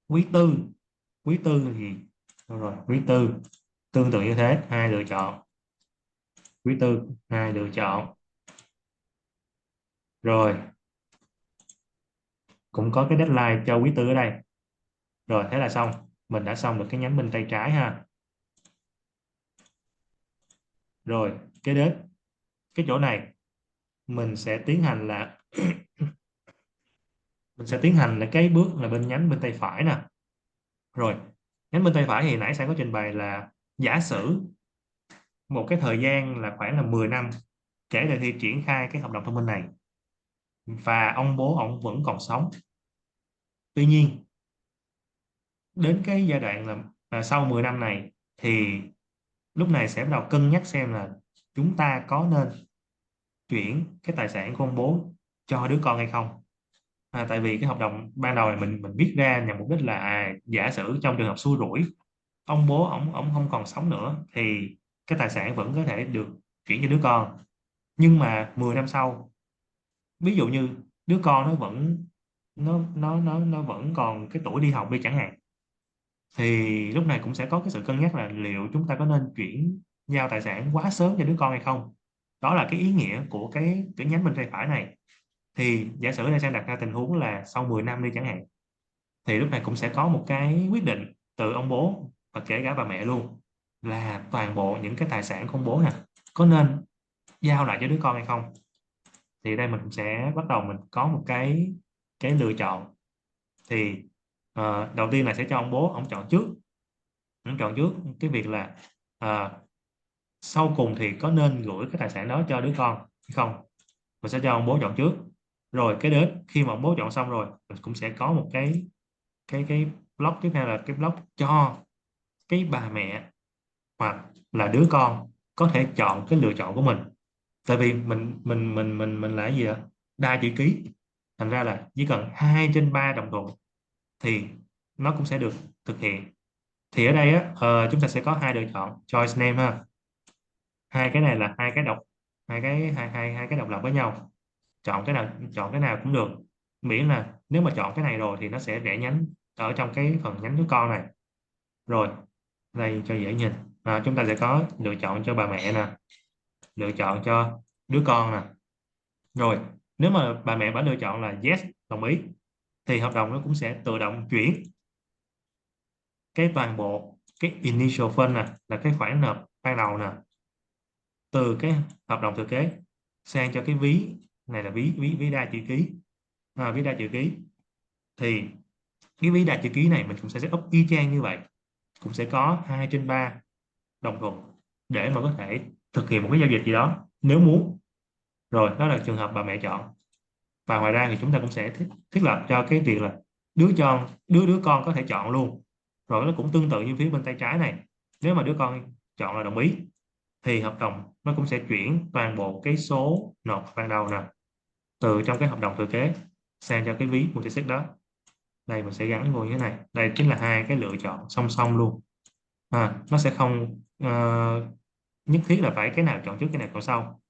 quý 4, quý tư thì rồi quý tư tương tự như thế, hai lựa chọn. Quý tư hai lựa chọn. Rồi cũng có cái deadline cho quý tư ở đây. Rồi thế là xong, mình đã xong được cái nhánh bên tay trái ha. Rồi cái đến cái chỗ này mình sẽ tiến hành là mình sẽ tiến hành là cái bước là bên nhánh bên tay phải nè. Rồi nhánh bên tay phải thì nãy sẽ có trình bày là giả sử một cái thời gian là khoảng là 10 năm kể từ khi triển khai cái hợp đồng thông minh này, và ông bố ông vẫn còn sống. Tuy nhiên đến cái giai đoạn là sau 10 năm này thì lúc này sẽ bắt đầu cân nhắc xem là chúng ta có nên chuyển cái tài sản của ông bố cho đứa con hay không. Tại vì cái hợp đồng ban đầu này mình viết ra nhằm mục đích là giả sử trong trường hợp xui rủi ông bố ổng không còn sống nữa thì cái tài sản vẫn có thể được chuyển cho đứa con. Nhưng mà 10 năm sau, ví dụ như đứa con nó vẫn nó vẫn còn cái tuổi đi học đi chẳng hạn, thì lúc này cũng sẽ có cái sự cân nhắc là liệu chúng ta có nên chuyển giao tài sản quá sớm cho đứa con hay không. Đó là cái ý nghĩa của cái nhánh bên tay phải này. Thì giả sử đây sang đặt ra tình huống là sau 10 năm đi chẳng hạn, thì lúc này cũng sẽ có một cái quyết định từ ông bố và kể cả bà mẹ luôn, là toàn bộ những cái tài sản của ông bố nè có nên giao lại cho đứa con hay không. Thì đây mình cũng sẽ bắt đầu mình có một cái lựa chọn. Thì đầu tiên là sẽ cho ông bố ông chọn trước. Ông chọn trước cái việc là ờ, sau cùng thì có nên gửi cái tài sản đó cho đứa con hay không. Mình sẽ cho ông bố chọn trước. Rồi cái đến khi mà ông bố chọn xong rồi, mình cũng sẽ có một cái block tiếp theo là cái block cho cái bà mẹ hoặc là đứa con có thể chọn cái lựa chọn của mình. Tại vì mình là cái gì ạ, đa chữ ký, thành ra là chỉ cần 2/3 đồng thuận thì nó cũng sẽ được thực hiện. Thì ở đây á chúng ta sẽ có hai lựa chọn choice name ha. Hai cái này là hai cái độc hai cái độc lập với nhau. Chọn cái nào cũng được, miễn là nếu mà chọn cái này rồi thì nó sẽ rẽ nhánh ở trong cái phần nhánh đứa con này. Rồi đây cho dễ nhìn. chúng ta sẽ có lựa chọn cho bà mẹ nè, lựa chọn cho đứa con nè. Rồi nếu mà bà mẹ bà lựa chọn là yes, đồng ý, thì hợp đồng nó cũng sẽ tự động chuyển cái toàn bộ cái initial fund nè, là cái khoản nợ ban đầu nè, từ cái hợp đồng thừa kế sang cho cái ví này, là ví ví ví đa chữ ký. Ví đa chữ ký thì cái ví đa chữ ký này mình cũng sẽ set up y chang như vậy, cũng sẽ có 2/3 đồng thuận để mà có thể thực hiện một cái giao dịch gì đó nếu muốn. Rồi đó là trường hợp bà mẹ chọn. Và ngoài ra thì chúng ta cũng sẽ thiết lập cho cái việc là đứa con có thể chọn luôn. Rồi nó cũng tương tự như phía bên tay trái này, nếu mà đứa con chọn là đồng ý thì hợp đồng nó cũng sẽ chuyển toàn bộ cái số nộp ban đầu nè, từ trong cái hợp đồng thừa kế sang cho cái ví multisig đó. Đây mình sẽ gắn vô như thế này, đây chính là hai cái lựa chọn song song luôn. Nó sẽ không nhất thiết là phải cái nào chọn trước cái nào chọn sau.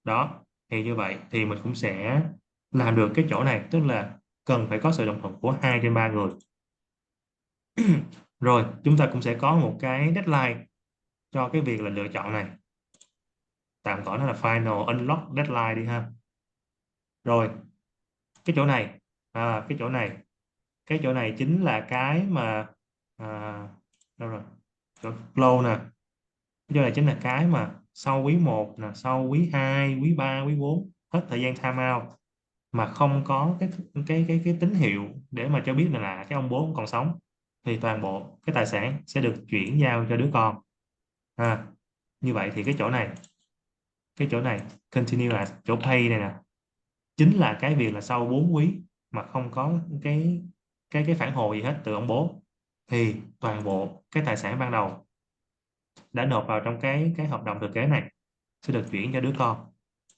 Đó thì như vậy thì mình cũng sẽ làm được cái chỗ này, tức là cần phải có sự đồng thuận của 2/3 người. Rồi chúng ta cũng sẽ có một cái deadline cho cái việc là lựa chọn này, tạm gọi nó là final unlock deadline đi ha. Rồi cái chỗ này cái chỗ này chính là cái mà à, đâu rồi, chỗ flow nè. Cái chỗ này chính là cái mà sau quý 1 nè, sau quý 2, quý 3, quý 4 hết thời gian time out mà không có cái tín hiệu để mà cho biết là cái ông bố cũng còn sống, thì toàn bộ cái tài sản sẽ được chuyển giao cho đứa con. Như vậy thì cái chỗ này continue as chỗ pay này nè, chính là cái việc là sau 4 quý mà không có cái phản hồi gì hết từ ông bố, thì toàn bộ cái tài sản ban đầu đã nộp vào trong cái hợp đồng thừa kế này sẽ được chuyển cho đứa con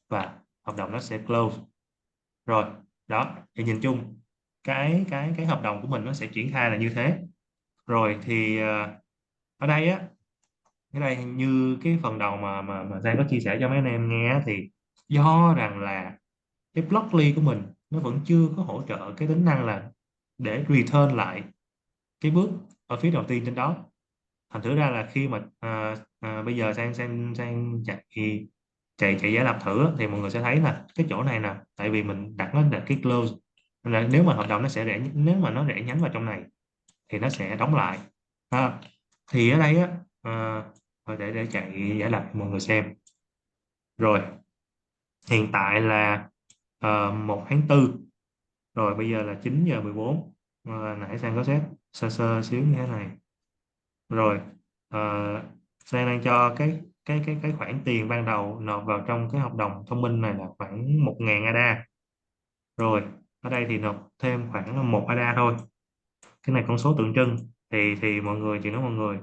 và hợp đồng nó sẽ close. Rồi đó thì nhìn chung cái hợp đồng của mình nó sẽ triển khai là như thế. Rồi thì ở đây á, cái đây như cái phần đầu mà Giang có chia sẻ cho mấy anh em nghe á, thì do rằng là cái Blockly của mình nó vẫn chưa có hỗ trợ cái tính năng là để return lại cái bước ở phía đầu tiên trên đó. Thành thử ra là khi mà bây giờ sang chạy giả lập thử á, thì mọi người sẽ thấy là cái chỗ này nè, tại vì mình đặt nó là cái close, nên là nếu mà hợp đồng nó sẽ nếu mà nó rẽ nhánh vào trong này thì nó sẽ đóng lại. Thì ở đây á, thôi để chạy giả lập mọi người xem. Rồi hiện tại là 1/4, rồi bây giờ là 9:14. Nãy Sang có set sơ sơ xíu như thế này. Rồi Sang đang cho cái khoản tiền ban đầu nộp vào trong cái hợp đồng thông minh này là khoảng 1.000 ADA. Rồi ở đây thì nộp thêm khoảng 1 ADA thôi, cái này con số tượng trưng, thì mọi người chỉ nói mọi người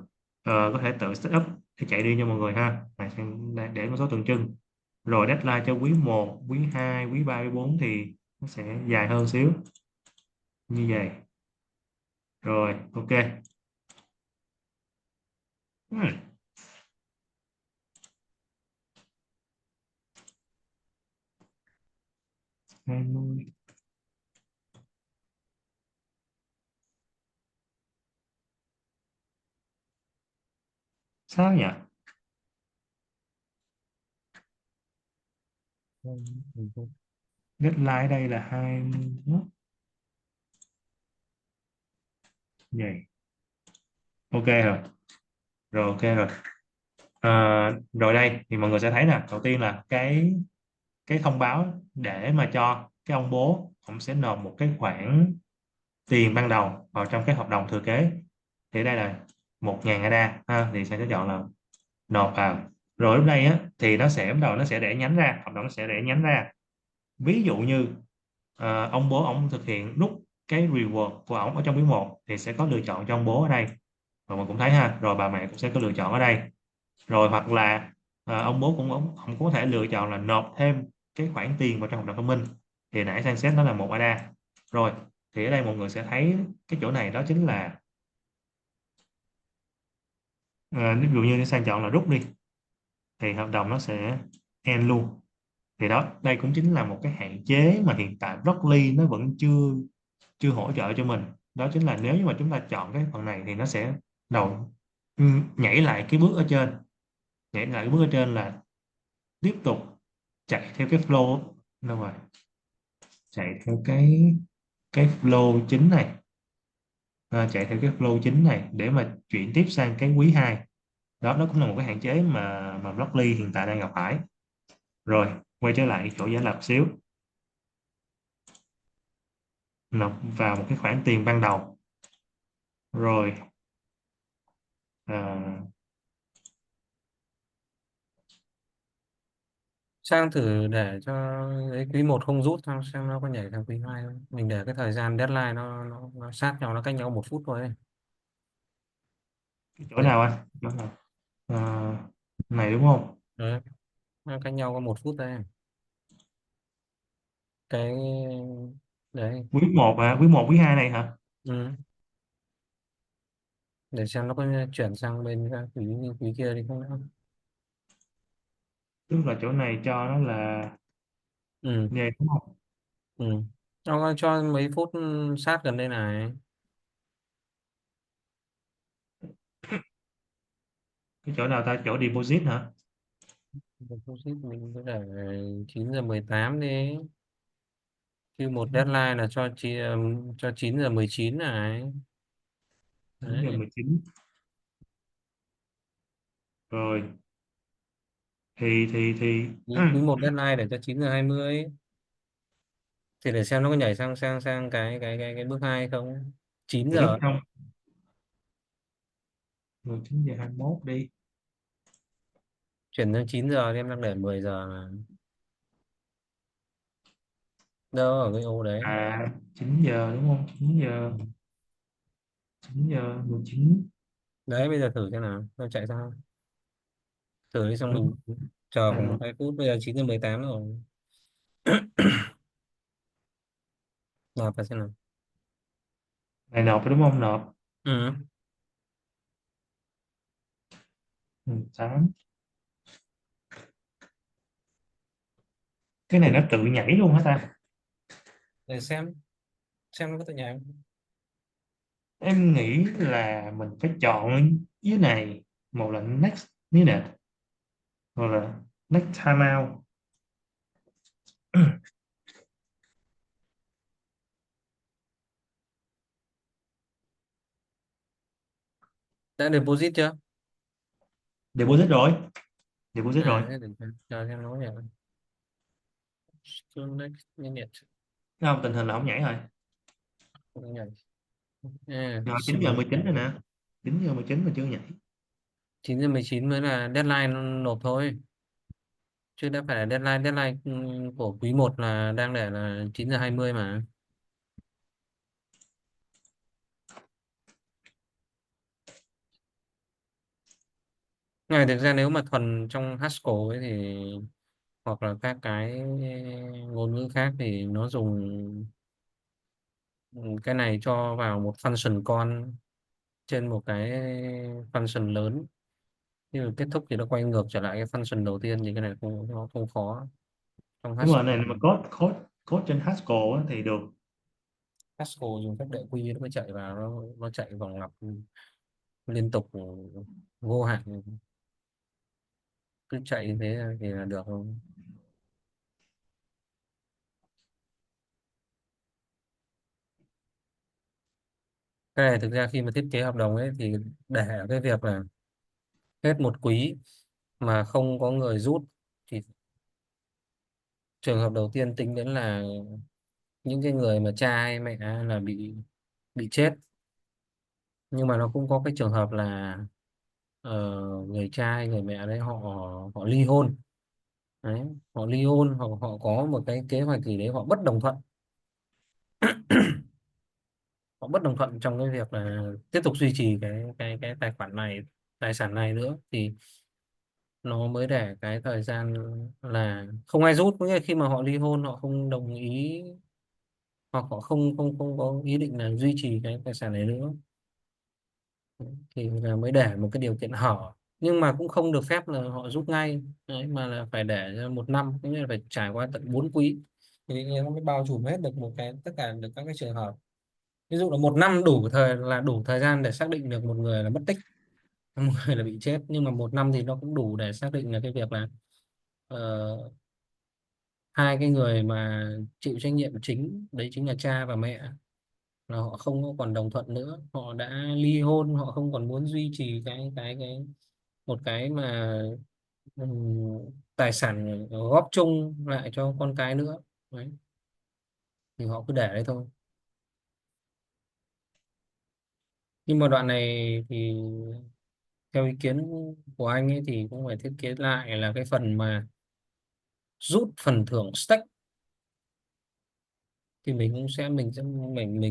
có thể tự setup để chạy đi cho mọi người ha. Này, để con số tượng trưng. Rồi deadline cho quý 1, quý 2, quý 3, quý 4 thì nó sẽ dài hơn xíu như vậy. Rồi ok. Sao nhỉ? Deadline ở đây là 21 vậy. Ok rồi. Rồi ok rồi. Rồi đây thì mọi người sẽ thấy nè, đầu tiên là cái thông báo để mà cho cái ông bố ông sẽ nộp một cái khoản tiền ban đầu vào trong cái hợp đồng thừa kế, thì đây là 1.000 ADA ha, thì sẽ chọn là nộp vào. Rồi lúc này á thì nó sẽ bắt đầu nó sẽ rẽ nhánh ra, hợp đồng nó sẽ rẽ nhánh ra. Ví dụ như ông bố ông thực hiện rút cái reward của ông ở trong quý 1 thì sẽ có lựa chọn cho ông bố ở đây, rồi mình cũng thấy ha, rồi bà mẹ cũng sẽ có lựa chọn ở đây. Rồi hoặc là ông bố cũng có thể lựa chọn là nộp thêm cái khoản tiền vào trong hợp đồng thông minh, thì nãy Sang xét nó là 1 ADA. Rồi thì ở đây mọi người sẽ thấy cái chỗ này đó chính là ví dụ như Sang chọn là rút đi thì hợp đồng nó sẽ end luôn. Thì đó, đây cũng chính là một cái hạn chế mà hiện tại Blockly nó vẫn chưa chưa hỗ trợ cho mình. Đó chính là nếu như mà chúng ta chọn cái phần này thì nó sẽ đầu nhảy lại cái bước ở trên, nhảy lại cái bước ở trên là tiếp tục chạy theo cái flow. Đâu rồi, chạy theo cái flow chính này. Chạy theo cái flow chính này để mà chuyển tiếp sang cái quý 2. Đó, nó cũng là một cái hạn chế mà Blockly hiện tại đang gặp phải. Rồi quay trở lại chỗ giả lập xíu, nộp vào một cái khoản tiền ban đầu. Rồi à, Sang thử để cho cái quý một không rút xem nó có nhảy sang quý 2 không. Mình để cái thời gian deadline nó sát nhau, nó cách nhau 1 phút thôi ấy. cái chỗ Để nào anh, chỗ nào? À, này đúng không? đấy, nó cách nhau có 1 phút thôi. Cái đấy. Quý một à, quý một quý 2 này hả? Ừ. Để xem nó có chuyển sang bên cái quý kia đi không nữa. Tức là chỗ này cho nó là Ừ. về đúng không? Ừ. Nó cho mấy phút sát gần đây này. Cái chỗ nào ta, chỗ deposit hả? Deposit mình cứ để 9:18 đi. Q1 deadline là cho 9:19 này. 9 giờ Đấy. 19 rồi. Thì Quý 1 deadline để cho 9:20. Thì để xem nó có nhảy sang sang sang cái bước 2 hay không. chín thì lúc giờ trong 19 giờ 21 đi. Chuyển sang 9 giờ thì em đang để 10 giờ mà. Đâu ở cái ô đấy. 9 giờ đúng không? 9 giờ, Ừ. 9 giờ 19. Đấy, bây giờ thử xem nào, nó chạy sao. Thử đi xong Đúng. mình chờ Này khoảng một nộp, hai phút. Bây giờ 9:18 rồi. Nạp vào xem nào. này nộp đúng không? Nộp. Ừ. 8. Cái này nó tự nhảy luôn hả ta? Để xem nó có tự nhảy không. Em nghĩ là mình phải chọn dưới này, một là next minute hoặc là next timeout. Đã deposit chưa? Deposit rồi, deposit rồi. Thế để chờ xem nó có nhảy không. Still next minute. Thấy không, tình hình là không nhảy rồi. Không nhảy. À, Rồi 9 giờ xỉu. 19 rồi nè, 9 giờ 19 mà chưa nhảy. 9:19 mới là deadline nộp thôi, chứ đã phải là deadline của quý 1 là đang để là 9:20 mà. Này, thực ra nếu mà thuần trong Haskell ấy thì hoặc là các cái ngôn ngữ khác thì nó dùng cái này cho vào một function con trên một cái function lớn, nhưng mà kết thúc thì nó quay ngược trở lại cái function đầu tiên, thì cái này không khó trong Đúng rồi, Haskell. này mà code trên Haskell á, thì được. Haskell dùng phép đợi quy nó mới chạy vào, nó chạy vòng lặp liên tục vô hạn, cứ chạy như thế thì là được không. Cái này thực ra khi mà thiết kế hợp đồng ấy thì để cái việc là hết một quý mà không có người rút thì trường hợp đầu tiên tính đến là những cái người mà cha hay mẹ là bị chết. Nhưng mà nó cũng có cái trường hợp là người cha hay người mẹ đấy họ họ ly hôn. Đấy, họ ly hôn hoặc họ có một cái kế hoạch gì đấy, họ bất đồng thuận. Họ bất đồng thuận trong cái việc là tiếp tục duy trì cái tài khoản này, tài sản này nữa, thì nó mới để cái thời gian là không ai rút. Có nghĩa là khi mà họ ly hôn họ không đồng ý hoặc họ không không không có ý định là duy trì cái tài sản này nữa, thì là mới để một cái điều kiện hở, nhưng mà cũng không được phép là họ rút ngay. Đấy, mà là phải để cho 1 năm, cũng như là phải trải qua tận 4 quý, thì nó mới bao trùm hết được một cái tất cả được các cái trường hợp. Ví dụ là 1 năm đủ thời gian để xác định được một người là mất tích. một người là bị chết, nhưng mà 1 năm thì nó cũng đủ để xác định là cái việc là ờ, hai cái người mà chịu trách nhiệm chính đấy chính là cha và mẹ, là họ không có còn đồng thuận nữa, họ đã ly hôn, họ không còn muốn duy trì cái một cái mà tài sản góp chung lại cho con cái nữa. Đấy, thì họ cứ để đấy thôi. Nhưng mà đoạn này thì theo ý kiến của anh ấy thì cũng phải thiết kế lại là cái phần mà rút phần thưởng stake, thì mình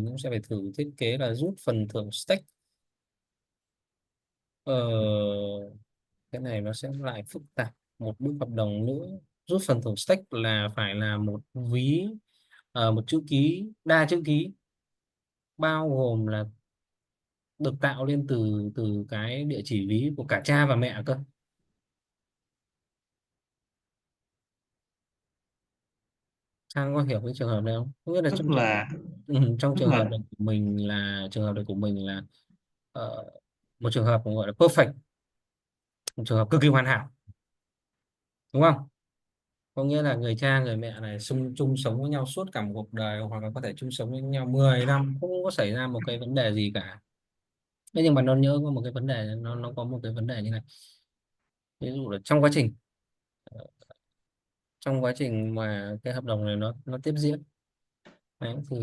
cũng sẽ phải thử thiết kế là rút phần thưởng stake. ờ, cái này nó sẽ lại phức tạp một bước hợp đồng nữa. Rút phần thưởng stake là phải là một ví, một chữ ký đa chữ ký, bao gồm là được tạo lên từ từ cái địa chỉ ví của cả cha và mẹ cơ. Sang có hiểu cái trường hợp này không? Có nghĩa là tức trong trường là trong tức trường hợp là này của mình là trường hợp này của mình là ờ, một trường hợp gọi là perfect, một trường hợp cực kỳ hoàn hảo, đúng không? Có nghĩa là người cha người mẹ này chung sống với nhau suốt cả một cuộc đời, hoặc là có thể chung sống với nhau 10 năm không có xảy ra một cái vấn đề gì cả. Thế nhưng mà nó nhớ có một cái vấn đề, nó có một cái vấn đề như này. Ví dụ là trong quá trình mà cái hợp đồng này nó tiếp diễn. Đấy, thì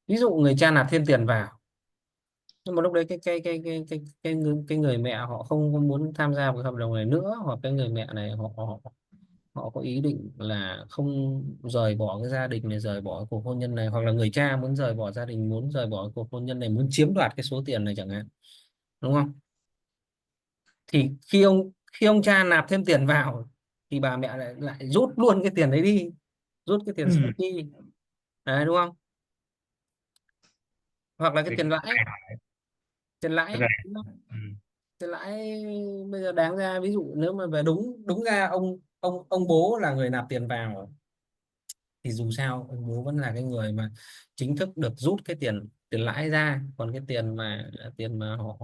ví dụ người cha nạp thêm tiền vào, nhưng mà lúc đấy cái người mẹ họ không có muốn tham gia vào cái hợp đồng này nữa, hoặc cái người mẹ này họ có ý định là không rời bỏ cái gia đình này, rời bỏ cái cuộc hôn nhân này, hoặc là người cha muốn rời bỏ gia đình, muốn rời bỏ cái cuộc hôn nhân này, muốn chiếm đoạt cái số tiền này chẳng hạn, đúng không? Thì khi ông cha nạp thêm tiền vào thì bà mẹ lại rút luôn cái tiền đấy đi, rút cái tiền ừ, stake đi. Đấy, đúng không? Hoặc là cái thì tiền lãi, tiền lãi thật ấy, ra đúng không? ừ, Tiền lãi bây giờ đáng ra, ví dụ nếu mà về đúng đúng ra ông bố là người nạp tiền vào, thì dù sao ông bố vẫn là cái người mà chính thức được rút cái tiền tiền lãi ra, còn cái tiền mà họ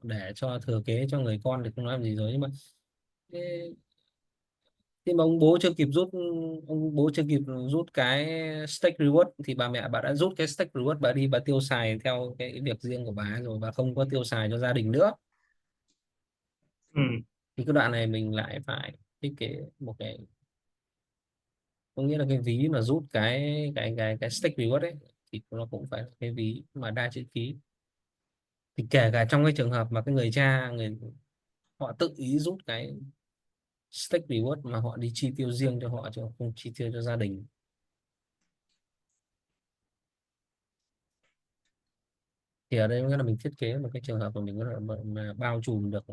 để cho thừa kế cho người con thì không nói làm gì rồi. Nhưng mà cái- khi mà ông bố chưa kịp rút cái stake reward, thì bà đã rút cái stake reward, bà đi bà tiêu xài theo cái việc riêng của bà ấy rồi, bà không có tiêu xài cho gia đình nữa. ừ, Thì cái đoạn này mình lại phải thiết kế một cái, có nghĩa là cái ví mà rút cái stake reward ấy, thì nó cũng phải là cái ví mà đa chữ ký. Thì kể cả trong cái trường hợp mà cái người cha họ tự ý rút cái stake reward mà họ đi chi tiêu riêng cho họ, chứ không chi tiêu cho gia đình, thì ở đây nghĩa là mình thiết kế một cái trường hợp mà mình có thể mà bao trùm được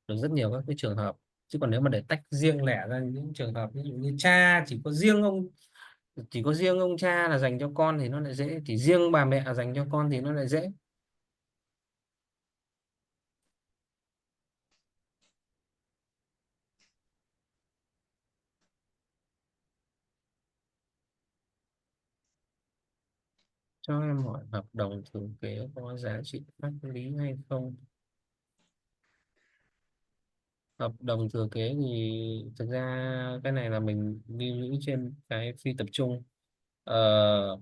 rất nhiều các cái trường hợp. Chứ còn nếu mà để tách riêng lẻ ra những trường hợp ví dụ như cha chỉ có riêng ông cha là dành cho con thì nó lại dễ, chỉ riêng bà mẹ dành cho con thì nó lại dễ. Cho em hỏi hợp đồng thừa kế có giá trị pháp lý hay không? Hợp đồng thừa kế thì thực ra cái này là mình lưu giữ trên cái phi tập trung. Ờ,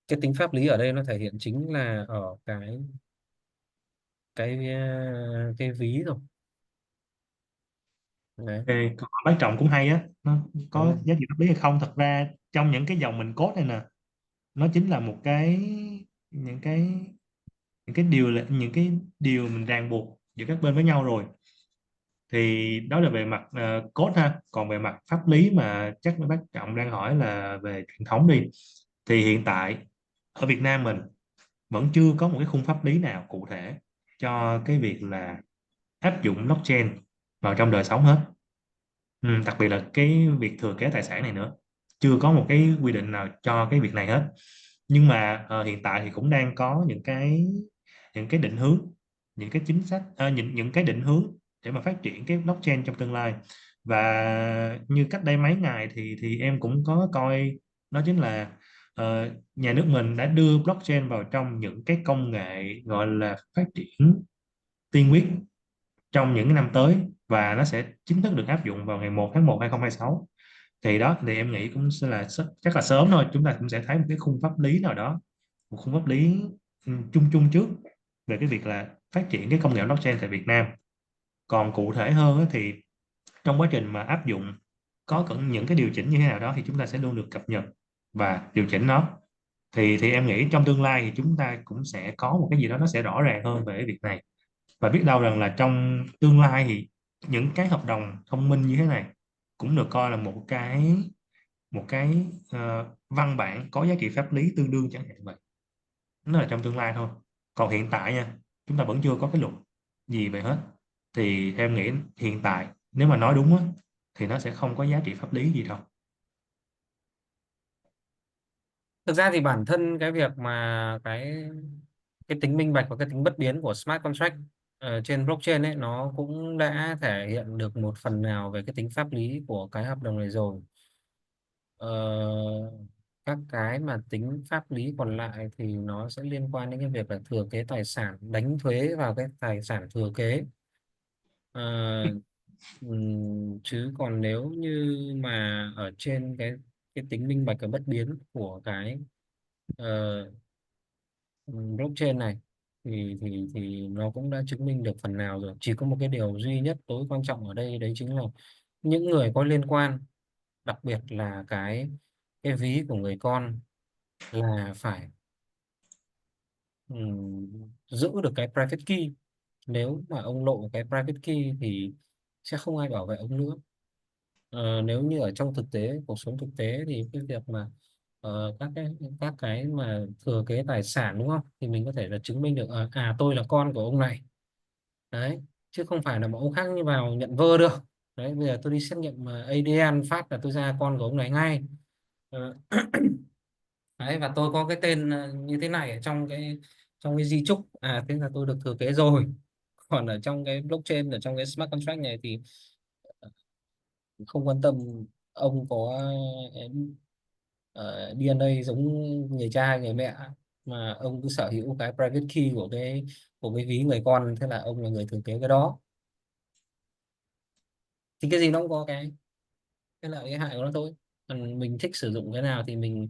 cái tính pháp lý ở đây nó thể hiện chính là ở cái ví rồi. Đấy, thì câu hỏi bác Trọng cũng hay á, nó đúng có không? giá trị pháp lý hay không. Thật ra trong những cái dòng mình code này nè, nó chính là một cái những cái những cái điều mình ràng buộc giữa các bên với nhau rồi. Thì đó là về mặt code ha, còn về mặt pháp lý mà chắc mấy bác Trọng đang hỏi là về truyền thống đi, thì hiện tại ở Việt Nam mình vẫn chưa có một cái khung pháp lý nào cụ thể cho cái việc là áp dụng blockchain vào trong đời sống hết. Đặc biệt là cái việc thừa kế tài sản này nữa, chưa có một cái quy định nào cho cái việc này hết. Nhưng mà hiện tại thì cũng đang có những cái định hướng, những cái chính sách, những cái định hướng để mà phát triển cái blockchain trong tương lai. Và như cách đây mấy ngày thì em cũng có coi, đó chính là nhà nước mình đã đưa blockchain vào trong những cái công nghệ gọi là phát triển tiên quyết trong những cái năm tới, và nó sẽ chính thức được áp dụng vào ngày 1 tháng 1 2026. Thì đó thì em nghĩ cũng sẽ là chắc là sớm thôi, chúng ta cũng sẽ thấy một cái khung pháp lý nào đó, một khung pháp lý chung chung trước về cái việc là phát triển cái công nghệ blockchain tại Việt Nam. Còn cụ thể hơn á, thì trong quá trình mà áp dụng có cần những cái điều chỉnh như thế nào đó thì chúng ta sẽ luôn được cập nhật và điều chỉnh nó. Thì em nghĩ trong tương lai thì chúng ta cũng sẽ có một cái gì đó nó sẽ rõ ràng hơn về cái việc này, và biết đâu rằng là trong tương lai thì những cái hợp đồng thông minh như thế này cũng được coi là một cái văn bản có giá trị pháp lý tương đương chẳng hạn vậy. Nó là trong tương lai thôi, còn hiện tại nha, chúng ta vẫn chưa có cái luật gì về hết. Thì theo em nghĩ hiện tại nếu mà nói đúng á, thì nó sẽ không có giá trị pháp lý gì đâu. Thực ra thì bản thân cái việc mà cái tính minh bạch và cái tính bất biến của smart contract trên blockchain ấy, nó cũng đã thể hiện được một phần nào về cái tính pháp lý của cái hợp đồng này rồi. Ờ, các cái mà tính pháp lý còn lại thì nó sẽ liên quan đến cái việc là thừa kế tài sản, đánh thuế vào cái tài sản thừa kế. Ờ, chứ còn nếu như mà ở trên cái tính minh bạch và bất biến của cái ờ, blockchain này thì nó cũng đã chứng minh được phần nào rồi. Chỉ có một cái điều duy nhất tối quan trọng ở đây, đấy chính là những người có liên quan, đặc biệt là cái ví của người con, là phải giữ được cái private key. Nếu mà ông lộ cái private key thì sẽ không ai bảo vệ ông nữa. Nếu như ở trong thực tế, cuộc sống thực tế, thì cái việc mà các cái mà thừa kế tài sản, đúng không, thì mình có thể là chứng minh được tôi là con của ông này, đấy, chứ không phải là một ông khác như vào nhận vơ được. Đấy, bây giờ tôi đi xét nghiệm ADN phát là tôi ra con của ông này ngay. Ờ, đấy, và tôi có cái tên như thế này ở trong cái di chúc, thế là tôi được thừa kế rồi. Còn ở trong cái blockchain, ở trong cái smart contract này thì không quan tâm ông có DNA giống người cha hay người mẹ, mà ông cứ sở hữu cái private key của cái ví người con, thế là ông là người thừa kế cái đó. Thì cái gì nó cũng có cái lợi cái hại của nó thôi. Còn mình thích sử dụng cái nào thì mình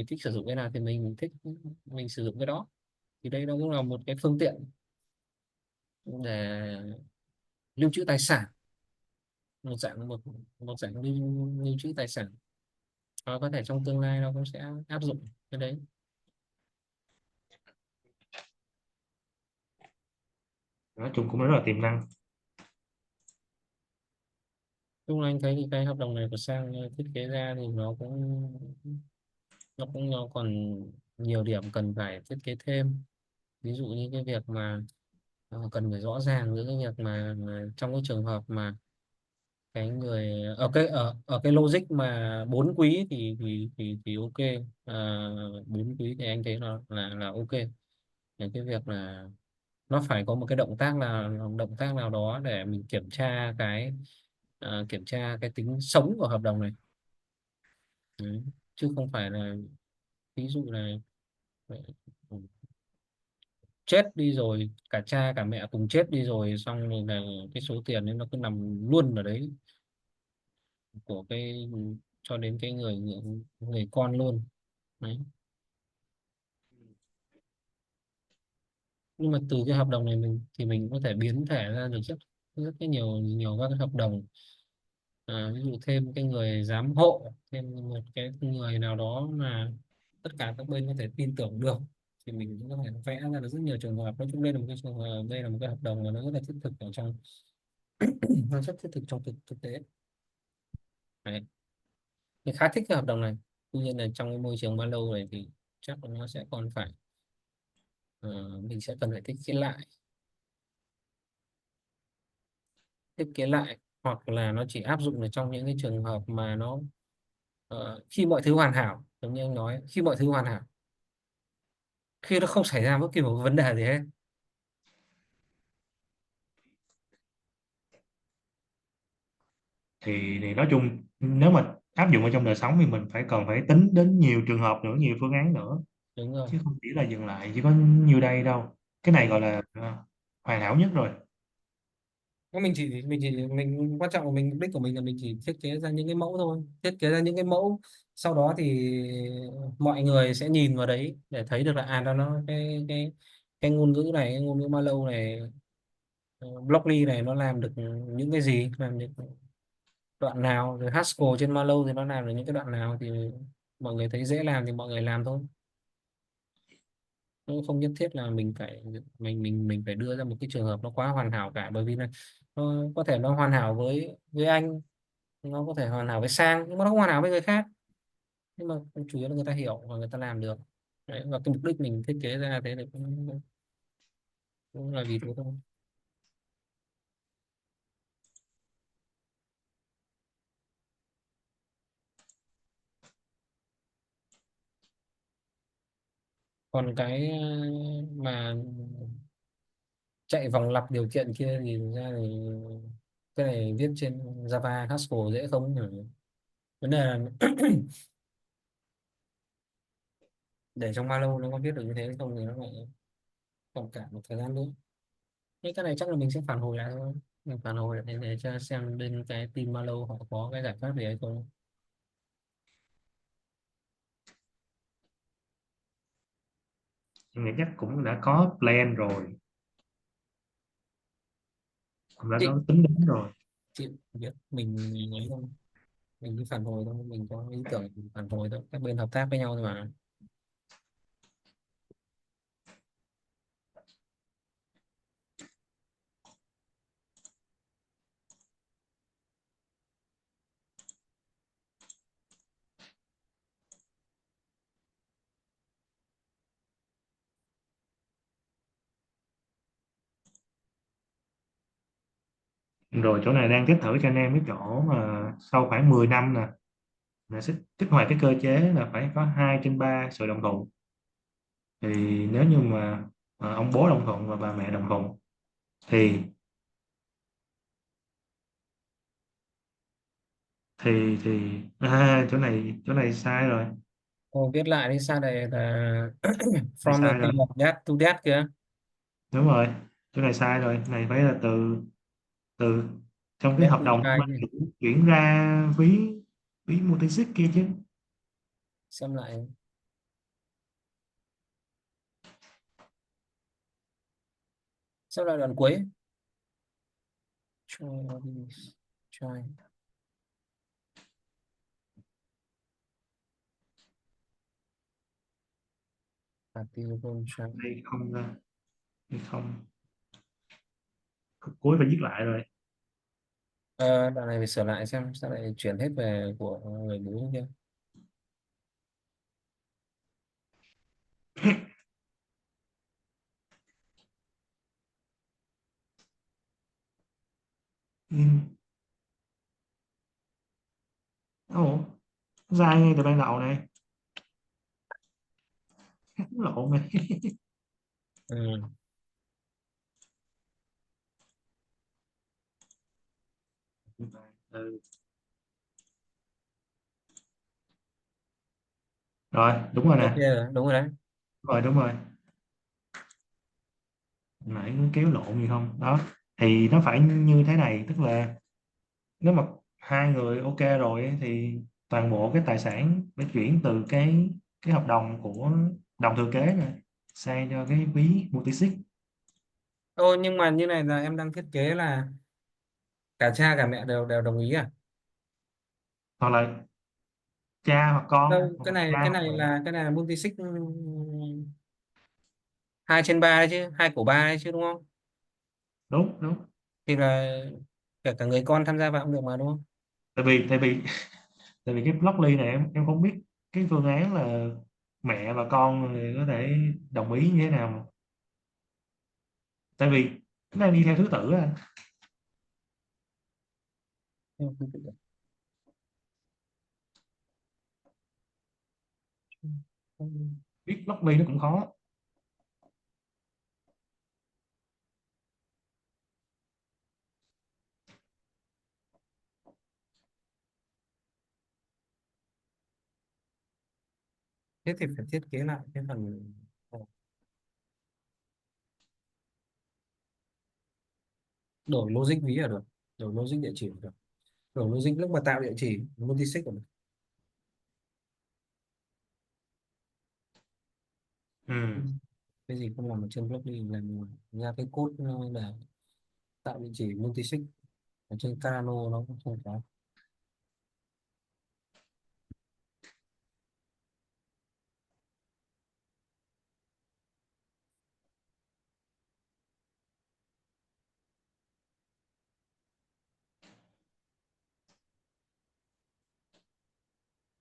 thích sử dụng cái nào thì mình thích, mình sử dụng cái đó. Thì đây nó cũng là một cái phương tiện để lưu trữ tài sản, một dạng lưu trữ tài sản. Và có thể trong tương lai nó cũng sẽ áp dụng cái đấy. Nói chung cũng rất là tiềm năng. Lúc anh thấy thì cái hợp đồng này của Sang thiết kế ra thì nó còn nhiều điểm cần phải thiết kế thêm. Ví dụ như cái việc mà cần phải rõ ràng giữa cái việc mà trong cái trường hợp mà cái người ở cái logic mà 4 quý thì ok. à, 4 quý thì anh thấy là ok. Cái việc là nó phải có một cái động tác nào đó để mình kiểm tra cái tính sống của hợp đồng này. Đấy. Chứ không phải là, ví dụ là ừ, chết đi rồi, cả cha cả mẹ cùng chết đi rồi, xong rồi là cái số tiền ấy nó cứ nằm luôn ở đấy của cho đến cái người người, người con luôn. Đấy. Nhưng mà từ cái hợp đồng này mình có thể biến thể ra được rất rất cái nhiều nhiều các cái hợp đồng. Ví dụ thêm cái người giám hộ, thêm một cái người nào đó mà tất cả các bên có thể tin tưởng được, thì mình cũng có thể vẽ ra được rất nhiều trường hợp. Nói chung đây là một cái trường hợp, đây là một cái hợp đồng mà nó rất là thiết thực ở trong nó rất thiết thực trong thực tế. Đấy. Mình khá thích cái hợp đồng này. Tuy nhiên là trong cái môi trường bao lâu này thì chắc là nó sẽ còn phải mình sẽ cần phải thiết kế lại, hoặc là nó chỉ áp dụng được trong những cái trường hợp mà nó khi mọi thứ hoàn hảo, giống như anh nói, khi mọi thứ hoàn hảo, khi nó không xảy ra bất kỳ một vấn đề gì hết. Thì nói chung nếu mà áp dụng ở trong đời sống thì mình cần phải tính đến nhiều trường hợp nữa, nhiều phương án nữa, Đúng rồi. chứ không chỉ là dừng lại chỉ có nhiêu đây đâu. Cái này gọi là hoàn hảo nhất rồi. Thế mình quan trọng là mình, mục đích của mình là mình chỉ thiết kế ra những cái mẫu thôi, thiết kế ra những cái mẫu, sau đó thì mọi người sẽ nhìn vào đấy để thấy được là nó cái ngôn ngữ này, cái ngôn ngữ Malo này, Blockly này nó làm được những cái gì, làm được đoạn nào, rồi Haskell trên Malo thì nó làm được những cái đoạn nào, thì mọi người thấy dễ làm thì mọi người làm thôi. Nó không nhất thiết là mình phải, mình phải đưa ra một cái trường hợp nó quá hoàn hảo cả, bởi vì là nó có thể nó hoàn hảo với anh, nó có thể hoàn hảo với Sang, nhưng mà nó không hoàn hảo với người khác. Nhưng mà chủ yếu là người ta hiểu và người ta làm được. Đấy, và cái mục đích mình thiết kế ra thế là cũng là vì thế thôi. Còn cái mà chạy vòng lặp điều kiện kia thì thực ra thì cái này viết trên Java Haskell dễ không nhỉ? Vấn đề là để trong Malo nó có viết được như thế không thì nó lại còn cả một thời gian nữa. Thế cái này chắc là mình sẽ phản hồi lại thôi, mình phản hồi lại để cho xem bên cái team Malo họ có cái giải pháp gì hay không. Em nghĩ chắc cũng đã có plan rồi, cũng đã chị có tính đến rồi. chị biết mình ấy không, mình cứ phản hồi thôi, mình có ý tưởng mình phản hồi thôi, các bên hợp tác với nhau thôi mà. Rồi chỗ này đang test thử cho anh em cái chỗ mà sau khoảng 10 năm nè, là sẽ kích hoạt cái cơ chế là phải có 2/3 sự đồng thuận. Thì nếu như mà ông bố đồng thuận và bà mẹ đồng thuận thì chỗ này sai rồi. Ồ, viết lại đi, sao đây là Này from the sai rồi, team of that to that kia. đúng rồi, chỗ này sai rồi. Này phải là từ từ trong cái That hợp to đồng try mà nhỉ? chuyển ra ví ví multisig kia chứ. Xem lại, xem lại đoạn cuối. Try, try, try. Đây không ra, đây không, cuối phải viết lại rồi. Ờ, đoạn này phải sửa lại xem sao lại chuyển hết về của người bố kia. Ừ. Ồ, ra ngay từ ban đầu này, lộn này. Ừ. Ừ. Rồi đúng rồi Ok nè, rồi, đúng rồi đấy. đúng rồi. Nãy có kéo lộn gì không đó, thì nó phải như thế này, tức là nếu mà hai người ok rồi ấy, thì toàn bộ cái tài sản phải chuyển từ cái hợp đồng của đồng thừa kế này sang cho cái ví multisig. Ô, nhưng mà như này là em đang thiết kế là cả cha cả mẹ đều đều đồng ý à? Hoặc là cha hoặc con, Đâu, hoặc cái là này cha cái hoặc này mẹ. là cái này là multisig 2/3 đấy chứ, 2/3 đấy chứ đúng không? Đúng đúng. Thì là cả cả người con tham gia vào cũng được mà đúng không? Tại vì cái Blockly này em không biết cái phương án là mẹ và con thì có thể đồng ý như thế nào, tại vì cái này đi theo thứ tự á. Ừ, ừ, ừ. Ừ. Viết Blockly nó cũng khó. Thế thì phải thiết kế lại cái phần đổi logic ví là được, đổi logic địa chỉ là được, đổi logic lúc mà tạo địa chỉ multisig là được. Ừ. Cái gì không làm ở trên blog đi làm ra cái code để tạo địa chỉ multisig ở trên Cardano nó cũng không có.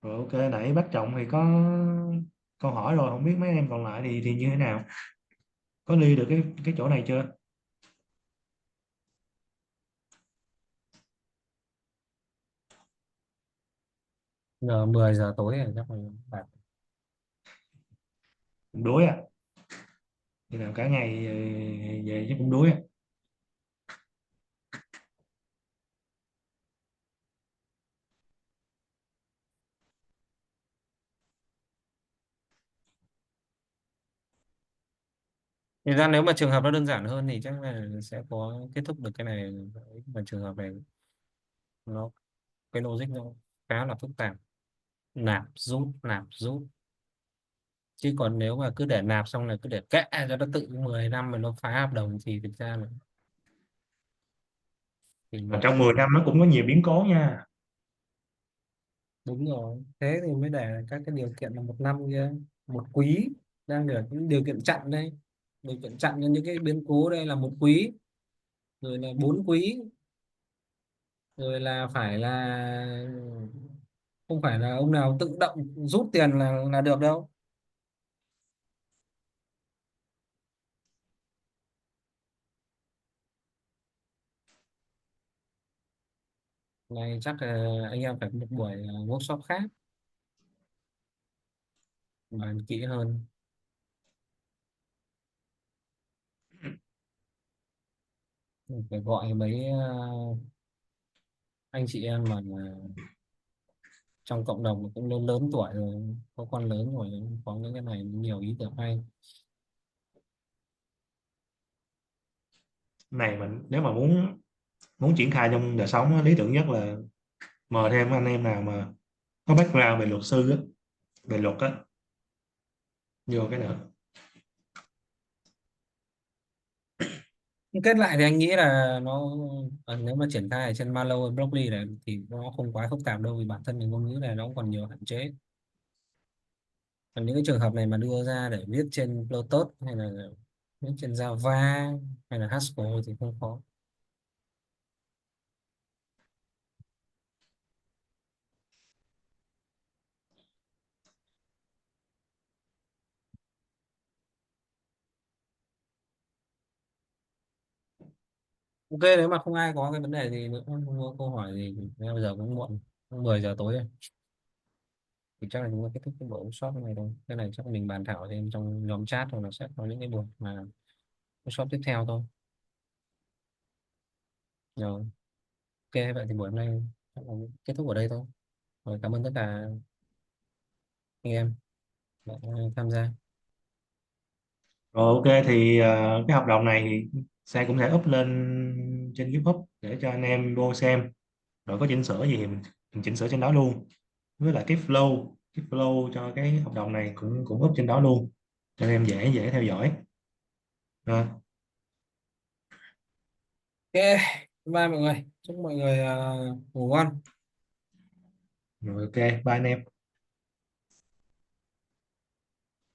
Rồi ok, nãy bác Trọng thì có câu hỏi rồi, không biết mấy em còn lại thì như thế nào, có đi được cái chỗ này chưa? Giờ 10 giờ tối rồi chắc là bạn. Cũng đuối à, đi làm cả ngày về chắc cũng đuối à. Thực ra nếu mà trường hợp nó đơn giản hơn thì chắc là sẽ có kết thúc được cái này. Mà trường hợp này nó cái logic nó khá là phức tạp, nạp rút, chứ còn nếu mà cứ để nạp xong là cứ để kệ cho nó tự 10 năm mà nó phá hợp đồng thì thực ra là thì Mà nó trong 10 năm nó cũng có nhiều biến cố nha. đúng rồi, thế thì mới để các cái điều kiện là một năm kia, một quý, đang được những điều kiện chặn đây, điều kiện chặn cho những cái biến cố đây là một quý, rồi là 4 quý, rồi là phải là không phải là ông nào tự động rút tiền là được đâu. Này chắc là anh em phải có một buổi workshop khác bàn kỹ hơn, phải gọi mấy anh chị em mà trong cộng đồng cũng lớn lớn tuổi rồi, có con lớn rồi, có những cái này nhiều ý tưởng hay. Này mình nếu mà muốn muốn triển khai trong đời sống á, lý tưởng nhất là mời thêm anh em nào mà có background về luật sư á, về luật á, vô cái nữa. Kết lại thì anh nghĩ là nó nếu mà triển khai ở trên Malo hay Blockly này thì nó không quá phức tạp đâu, vì bản thân mình ngôn ngữ này nó cũng còn nhiều hạn chế. Còn những cái trường hợp này mà đưa ra để viết trên Lotus hay là viết trên Java hay là Haskell thì không khó. Ok, nếu mà không ai có cái vấn đề gì nữa, không có câu hỏi gì thì bây giờ cũng muộn, cũng 10 giờ tối rồi, thì chắc là chúng ta kết thúc cái buổi workshop này thôi. Cái này chắc là mình bàn thảo thêm trong nhóm chat, rồi nó sẽ có những cái buổi mà workshop tiếp theo thôi. Rồi, ok, vậy thì buổi hôm nay chắc là kết thúc ở đây thôi. Rồi, cảm ơn tất cả anh em đã tham gia. Rồi ok thì cái hợp đồng này thì Sang cũng sẽ up lên trên YouTube để cho anh em vô xem, rồi có chỉnh sửa gì thì mình chỉnh sửa trên đó luôn, với lại cái flow cho cái hợp đồng này cũng cũng up trên đó luôn cho anh em dễ dễ theo dõi. Rồi, Ok, bye mọi người, chúc mọi người ngủ ngon. rồi ok, bye anh em.